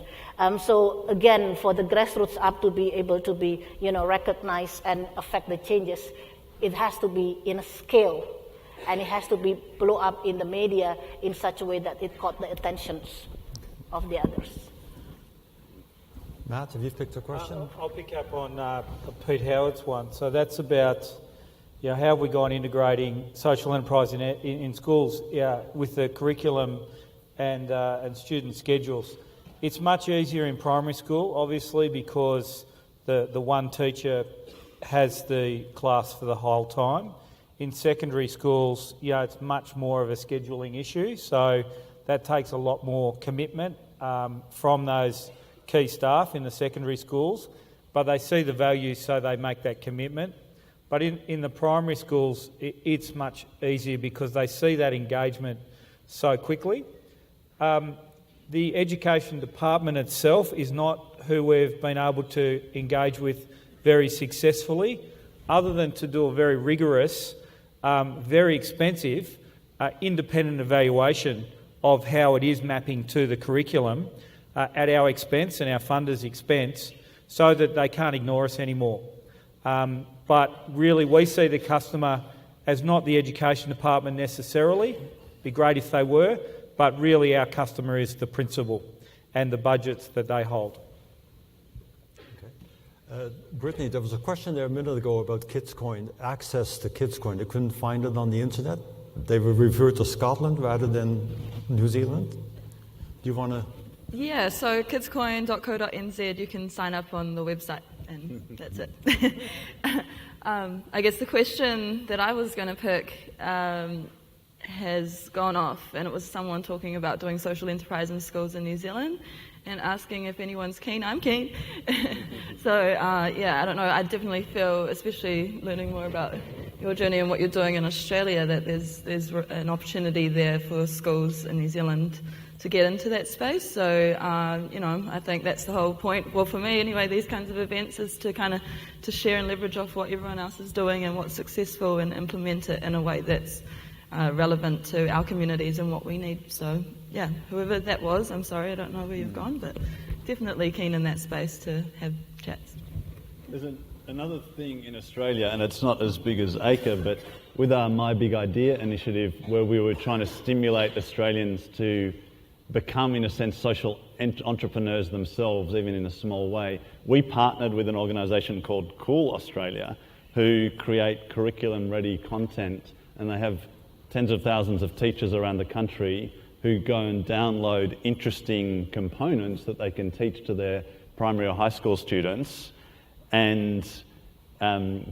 So again, for the grassroots up to be able to be recognized and affect the changes, it has to be in a scale, and it has to be blow up in the media in such a way that it caught the attentions of the others. Matt, have you picked a question? I'll pick up on Pete Howard's one. So that's about how have we gone integrating social enterprise in schools with the curriculum and student schedules. It's much easier in primary school, obviously, because the one teacher has the class for the whole time. In secondary schools, it's much more of a scheduling issue, so that takes a lot more commitment from those key staff in the secondary schools, but they see the value, so they make that commitment. But in the primary schools, it's much easier because they see that engagement so quickly. The education department itself is not who we've been able to engage with very successfully, other than to do a very rigorous, very expensive, independent evaluation of how it is mapping to the curriculum at our expense and our funders' expense, so that they can't ignore us anymore. But really, we see the customer as not the education department necessarily. It'd be great if they were, but really our customer is the principal and the budgets that they hold. Brittany, there was a question there a minute ago about KidsCoin, access to KidsCoin. They couldn't find it on the internet. They would refer to Scotland rather than New Zealand. Do you want to? Yeah, so kidscoin.co.nz, you can sign up on the website, and that's it. I guess the question that I was going to pick has gone off, and it was someone talking about doing social enterprise in schools in New Zealand and asking if anyone's keen. I'm keen. So, I don't know, I definitely feel, especially learning more about your journey and what you're doing in Australia, that there's an opportunity there for schools in New Zealand to get into that space. So, I think that's the whole point. Well, for me anyway, these kinds of events is to kind of to share and leverage off what everyone else is doing and what's successful, and implement it in a way that's relevant to our communities and what we need. So, whoever that was, I'm sorry, I don't know where you've gone, but definitely keen in that space to have chats. There's another thing in Australia, and it's not as big as ACRE, but with our My Big Idea initiative, where we were trying to stimulate Australians to become, in a sense, social entrepreneurs themselves, even in a small way, we partnered with an organisation called Cool Australia, who create curriculum-ready content, and they have tens of thousands of teachers around the country who go and download interesting components that they can teach to their primary or high school students, and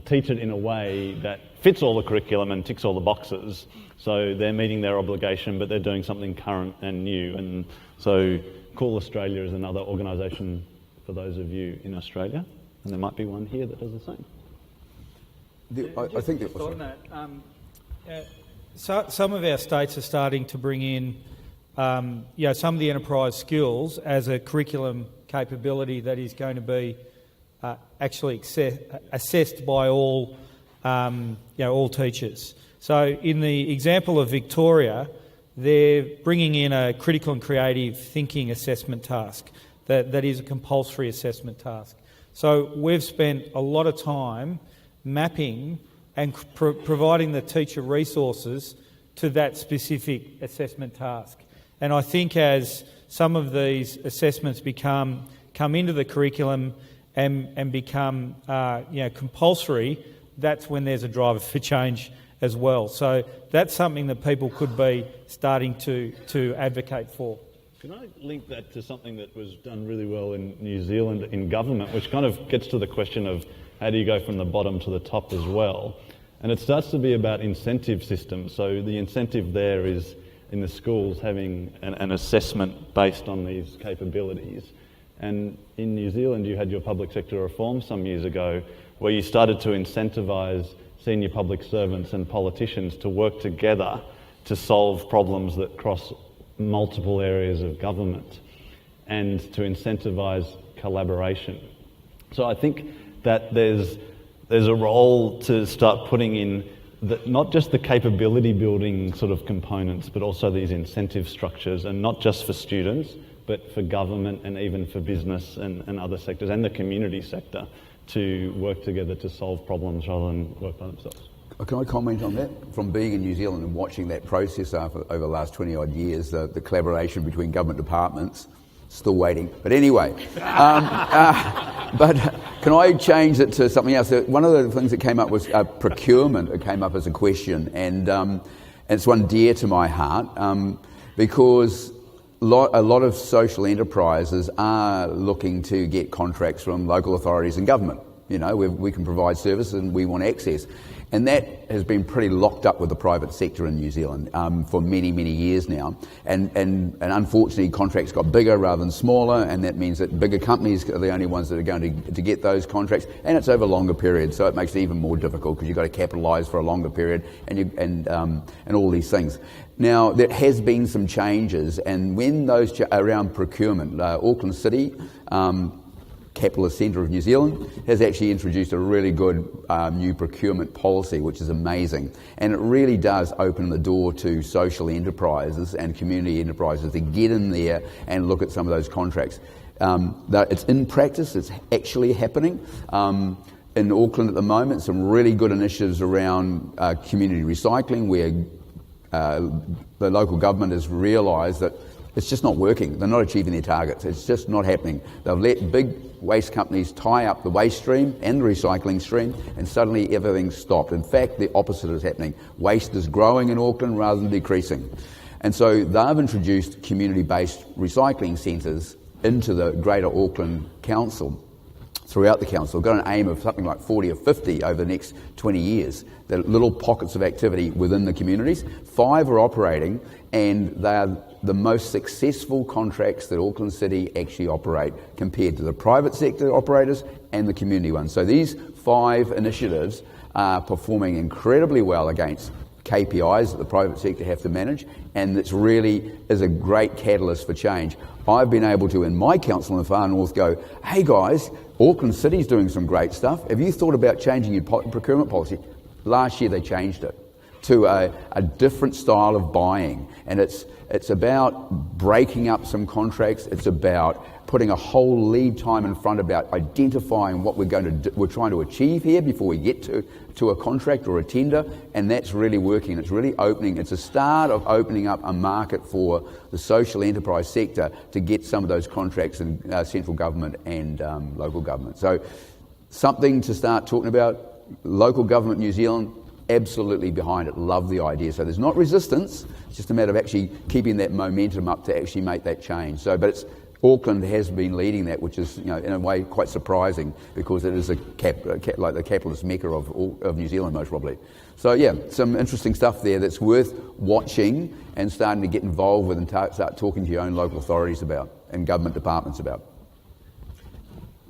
teach it in a way that fits all the curriculum and ticks all the boxes. So they're meeting their obligation, but they're doing something current and new. And so Cool Australia is another organisation for those of you in Australia, and there might be one here that does the same. I think that so some of our states are starting to bring in some of the enterprise skills as a curriculum capability that is going to be actually assessed by all teachers. So in the example of Victoria, they're bringing in a critical and creative thinking assessment task that is a compulsory assessment task. So we've spent a lot of time mapping and providing the teacher resources to that specific assessment task. And I think as some of these assessments come into the curriculum and become compulsory, that's when there's a driver for change as well. So that's something that people could be starting to advocate for. Can I link that to something that was done really well in New Zealand in government, which kind of gets to the question of how do you go from the bottom to the top as well? And it starts to be about incentive systems. So the incentive there is in the schools having an assessment based on these capabilities. And in New Zealand, you had your public sector reform some years ago where you started to incentivise senior public servants and politicians to work together to solve problems that cross multiple areas of government and to incentivise collaboration. So I think that there's a role to start putting in not just the capability building sort of components, but also these incentive structures, and not just for students, but for government and even for business and other sectors and the community sector to work together to solve problems rather than work by themselves. Can I comment on that? From being in New Zealand and watching that process over the last 20 odd years, the collaboration between government departments, still waiting. But anyway, but can I change it to something else? One of the things that came up was procurement. It came up as a question, and it's one dear to my heart because a lot of social enterprises are looking to get contracts from local authorities and government. You know, we can provide services and we want access. And that has been pretty locked up with the private sector in New Zealand for many, many years now. And unfortunately, contracts got bigger rather than smaller, and that means that bigger companies are the only ones that are going to get those contracts, and it's over longer periods, so it makes it even more difficult because you've got to capitalise for a longer period and all these things. Now, there has been some changes, and when those around procurement, Auckland City, capitalist centre of New Zealand, has actually introduced a really good new procurement policy, which is amazing. And it really does open the door to social enterprises and community enterprises to get in there and look at some of those contracts. It's in practice, it's actually happening. In Auckland at the moment, some really good initiatives around community recycling, where the local government has realised that it's just not working. They're not achieving their targets. It's just not happening. They've let big waste companies tie up the waste stream and the recycling stream, and suddenly everything's stopped. In fact, the opposite is happening. Waste is growing in Auckland rather than decreasing. And so they've introduced community-based recycling centres into the Greater Auckland Council, throughout the council. Got an aim of something like 40 or 50 over the next 20 years. They're little pockets of activity within the communities. 5 are operating, and they are the most successful contracts that Auckland City actually operate compared to the private sector operators and the community ones. So these 5 initiatives are performing incredibly well against KPIs that the private sector have to manage, and it really is a great catalyst for change. I've been able to, in my council in the far north, go, hey guys, Auckland City's doing some great stuff. Have you thought about changing your procurement policy? Last year they changed it to a different style of buying, and it's about breaking up some contracts. It's about putting a whole lead time in front, about identifying what we're trying to achieve here before we get to a contract or a tender, and that's really working. It's really opening. It's a start of opening up a market for the social enterprise sector to get some of those contracts in central government and local government. So something to start talking about. Local government New Zealand, absolutely behind it, love the idea. So there's not resistance, it's just a matter of actually keeping that momentum up to actually make that change. So, but Auckland has been leading that, which is, in a way quite surprising, because it is like the capitalist mecca of New Zealand, most probably. So yeah, some interesting stuff there that's worth watching and starting to get involved with and start talking to your own local authorities about and government departments about.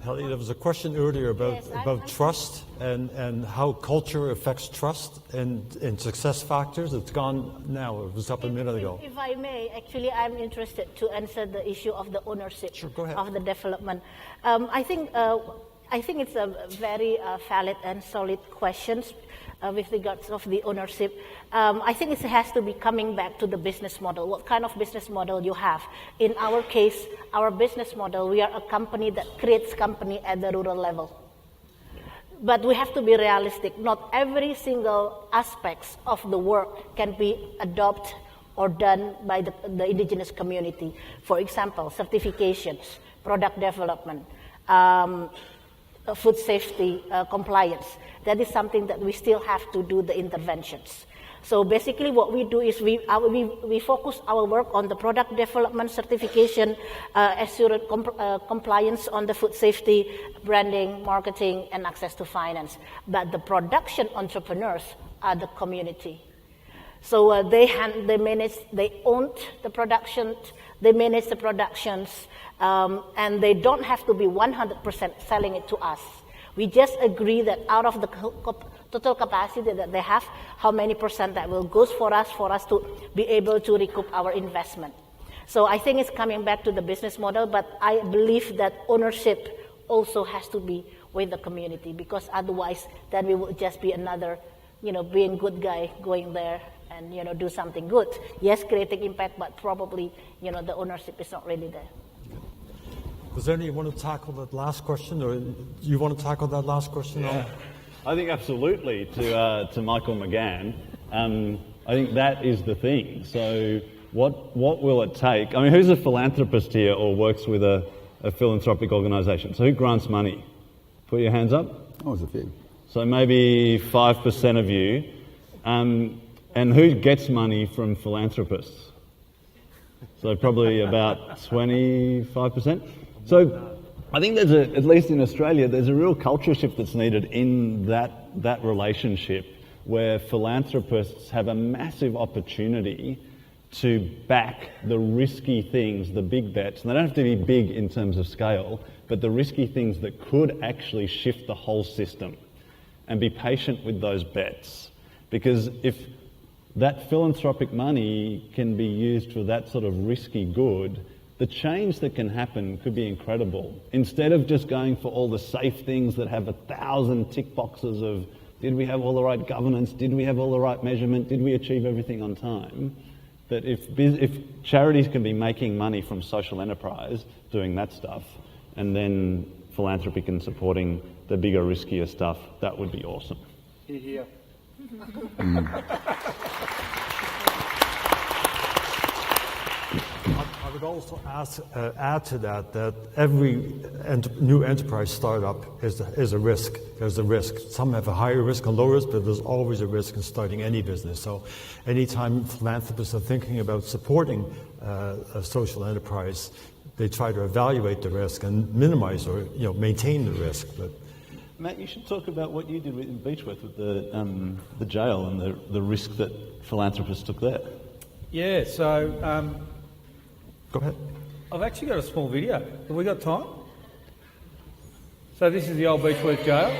Helly, there was a question earlier about trust and how culture affects trust and success factors. It's gone now. It was up a minute ago. If I may, actually, I'm interested to answer the issue of the ownership of the development. I think it's a very valid and solid question with regards of the ownership. I think it has to be coming back to the business model. What kind of business model you have? In our case, our business model, we are a company that creates company at the rural level. But we have to be realistic. Not every single aspect of the work can be adopted or done by the indigenous community. For example, certifications, product development, food safety compliance. That is something that we still have to do the interventions. So basically what we do is we focus our work on the product development, certification, assured compliance on the food safety, branding, marketing, and access to finance. But the production entrepreneurs are the community. So they own the production, they manage the productions, and they don't have to be 100% selling it to us. We just agree that out of the total capacity that they have, how many percent that will go for us to be able to recoup our investment. So I think it's coming back to the business model, but I believe that ownership also has to be with the community, because otherwise then we will just be another, being good guy going there and, do something good. Yes, creating impact, but probably, the ownership is not really there. Does anyone want to tackle that last question, or you want to tackle that last question? Yeah. I think absolutely to Michael McGann. I think that is the thing. So what will it take? I mean, who's a philanthropist here or works with a philanthropic organisation? So who grants money? Put your hands up. Oh, there's a few. So maybe 5% of you. And who gets money from philanthropists? So probably about 25%. So I think there's at least in Australia, there's a real culture shift that's needed in that relationship, where philanthropists have a massive opportunity to back the risky things, the big bets. And they don't have to be big in terms of scale, but the risky things that could actually shift the whole system, and be patient with those bets. Because if that philanthropic money can be used for that sort of risky good, the change that can happen could be incredible. Instead of just going for all the safe things that have 1,000 tick boxes of, did we have all the right governance? Did we have all the right measurement? Did we achieve everything on time? That if charities can be making money from social enterprise, doing that stuff, and then philanthropic and supporting the bigger, riskier stuff, that would be awesome. Here. I would also add to that every new enterprise startup is a risk. There's a risk. Some have a higher risk and lower risk, but there's always a risk in starting any business. So anytime philanthropists are thinking about supporting a social enterprise, they try to evaluate the risk and minimize or maintain the risk. But Matt, you should talk about what you did in Beechworth with the jail and the risk that philanthropists took there. Yeah, so go ahead. I've actually got a small video. Have we got time? So this is the old Beechworth jail.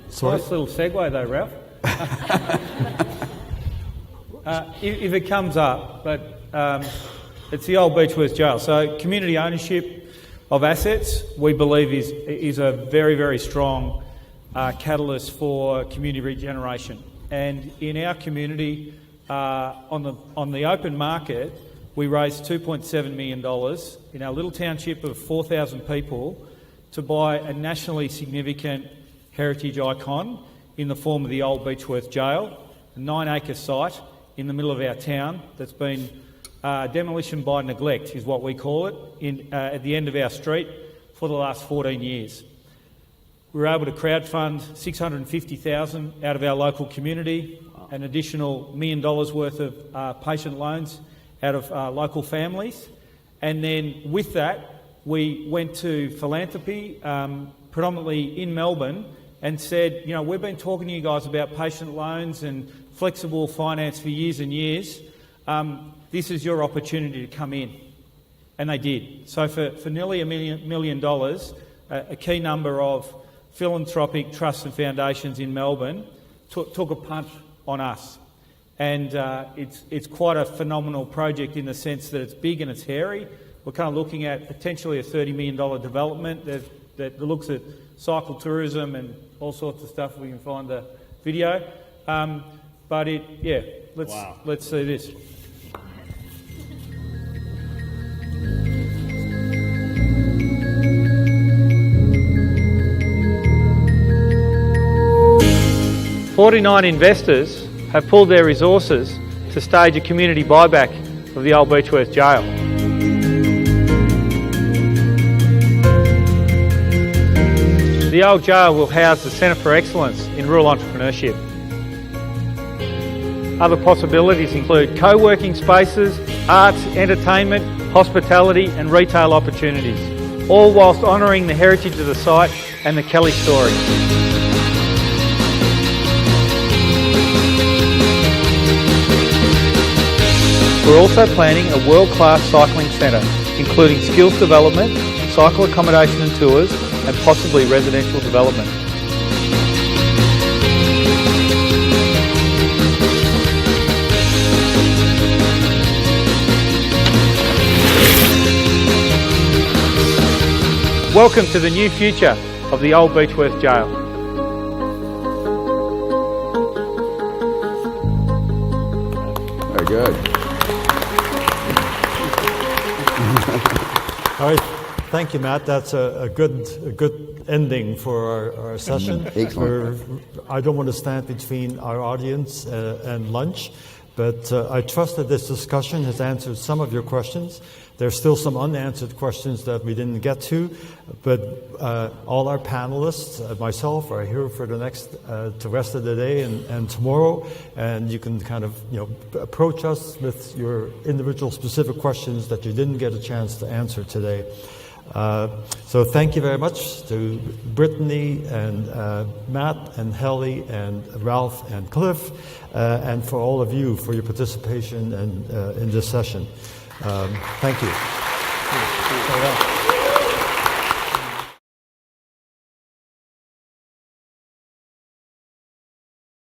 Sorry? Nice little segue though, Ralph. If it comes up, but it's the old Beechworth jail. So community ownership of assets, we believe, is a very, very strong catalyst for community regeneration. And in our community, on the open market, we raised $2.7 million in our little township of 4,000 people to buy a nationally significant heritage icon in the form of the old Beechworth jail, a 9-acre site in the middle of our town that's been demolition by neglect, is what we call it, at the end of our street for the last 14 years. We were able to crowdfund $650,000 out of our local community, an additional $1 million worth of patient loans out of local families. And then with that, we went to philanthropy, predominantly in Melbourne, and said, we've been talking to you guys about patient loans and flexible finance for years and years. This is your opportunity to come in. And they did. So for nearly $1 million, a key number of philanthropic trusts and foundations in Melbourne took a punt on us. And it's quite a phenomenal project in the sense that it's big and it's hairy. We're kind of looking at potentially a $30 million development that looks at cycle tourism and all sorts of stuff. We can find the video. But let's see this. $49 investors have pulled their resources to stage a community buyback of the old Beechworth Jail. The old jail will house the Centre for Excellence in Rural Entrepreneurship. Other possibilities include co-working spaces, arts, entertainment, hospitality and retail opportunities, all whilst honouring the heritage of the site and the Kelly story. We're also planning a world-class cycling centre, including skills development, cycle accommodation and tours, and possibly residential development. Welcome to the new future of the old Beechworth Jail. Very good. All right, thank you, Matt. That's a good ending for our session. Excellent. I don't want to stand between our audience and lunch, but I trust that this discussion has answered some of your questions. There's still some unanswered questions that we didn't get to, but all our panelists, myself, are here for the rest of the day and tomorrow, and you can kind of approach us with your individual specific questions that you didn't get a chance to answer today. So thank you very much to Brittany and Matt and Helly and Ralph and Cliff, and for all of you for your participation in this session. Thank you.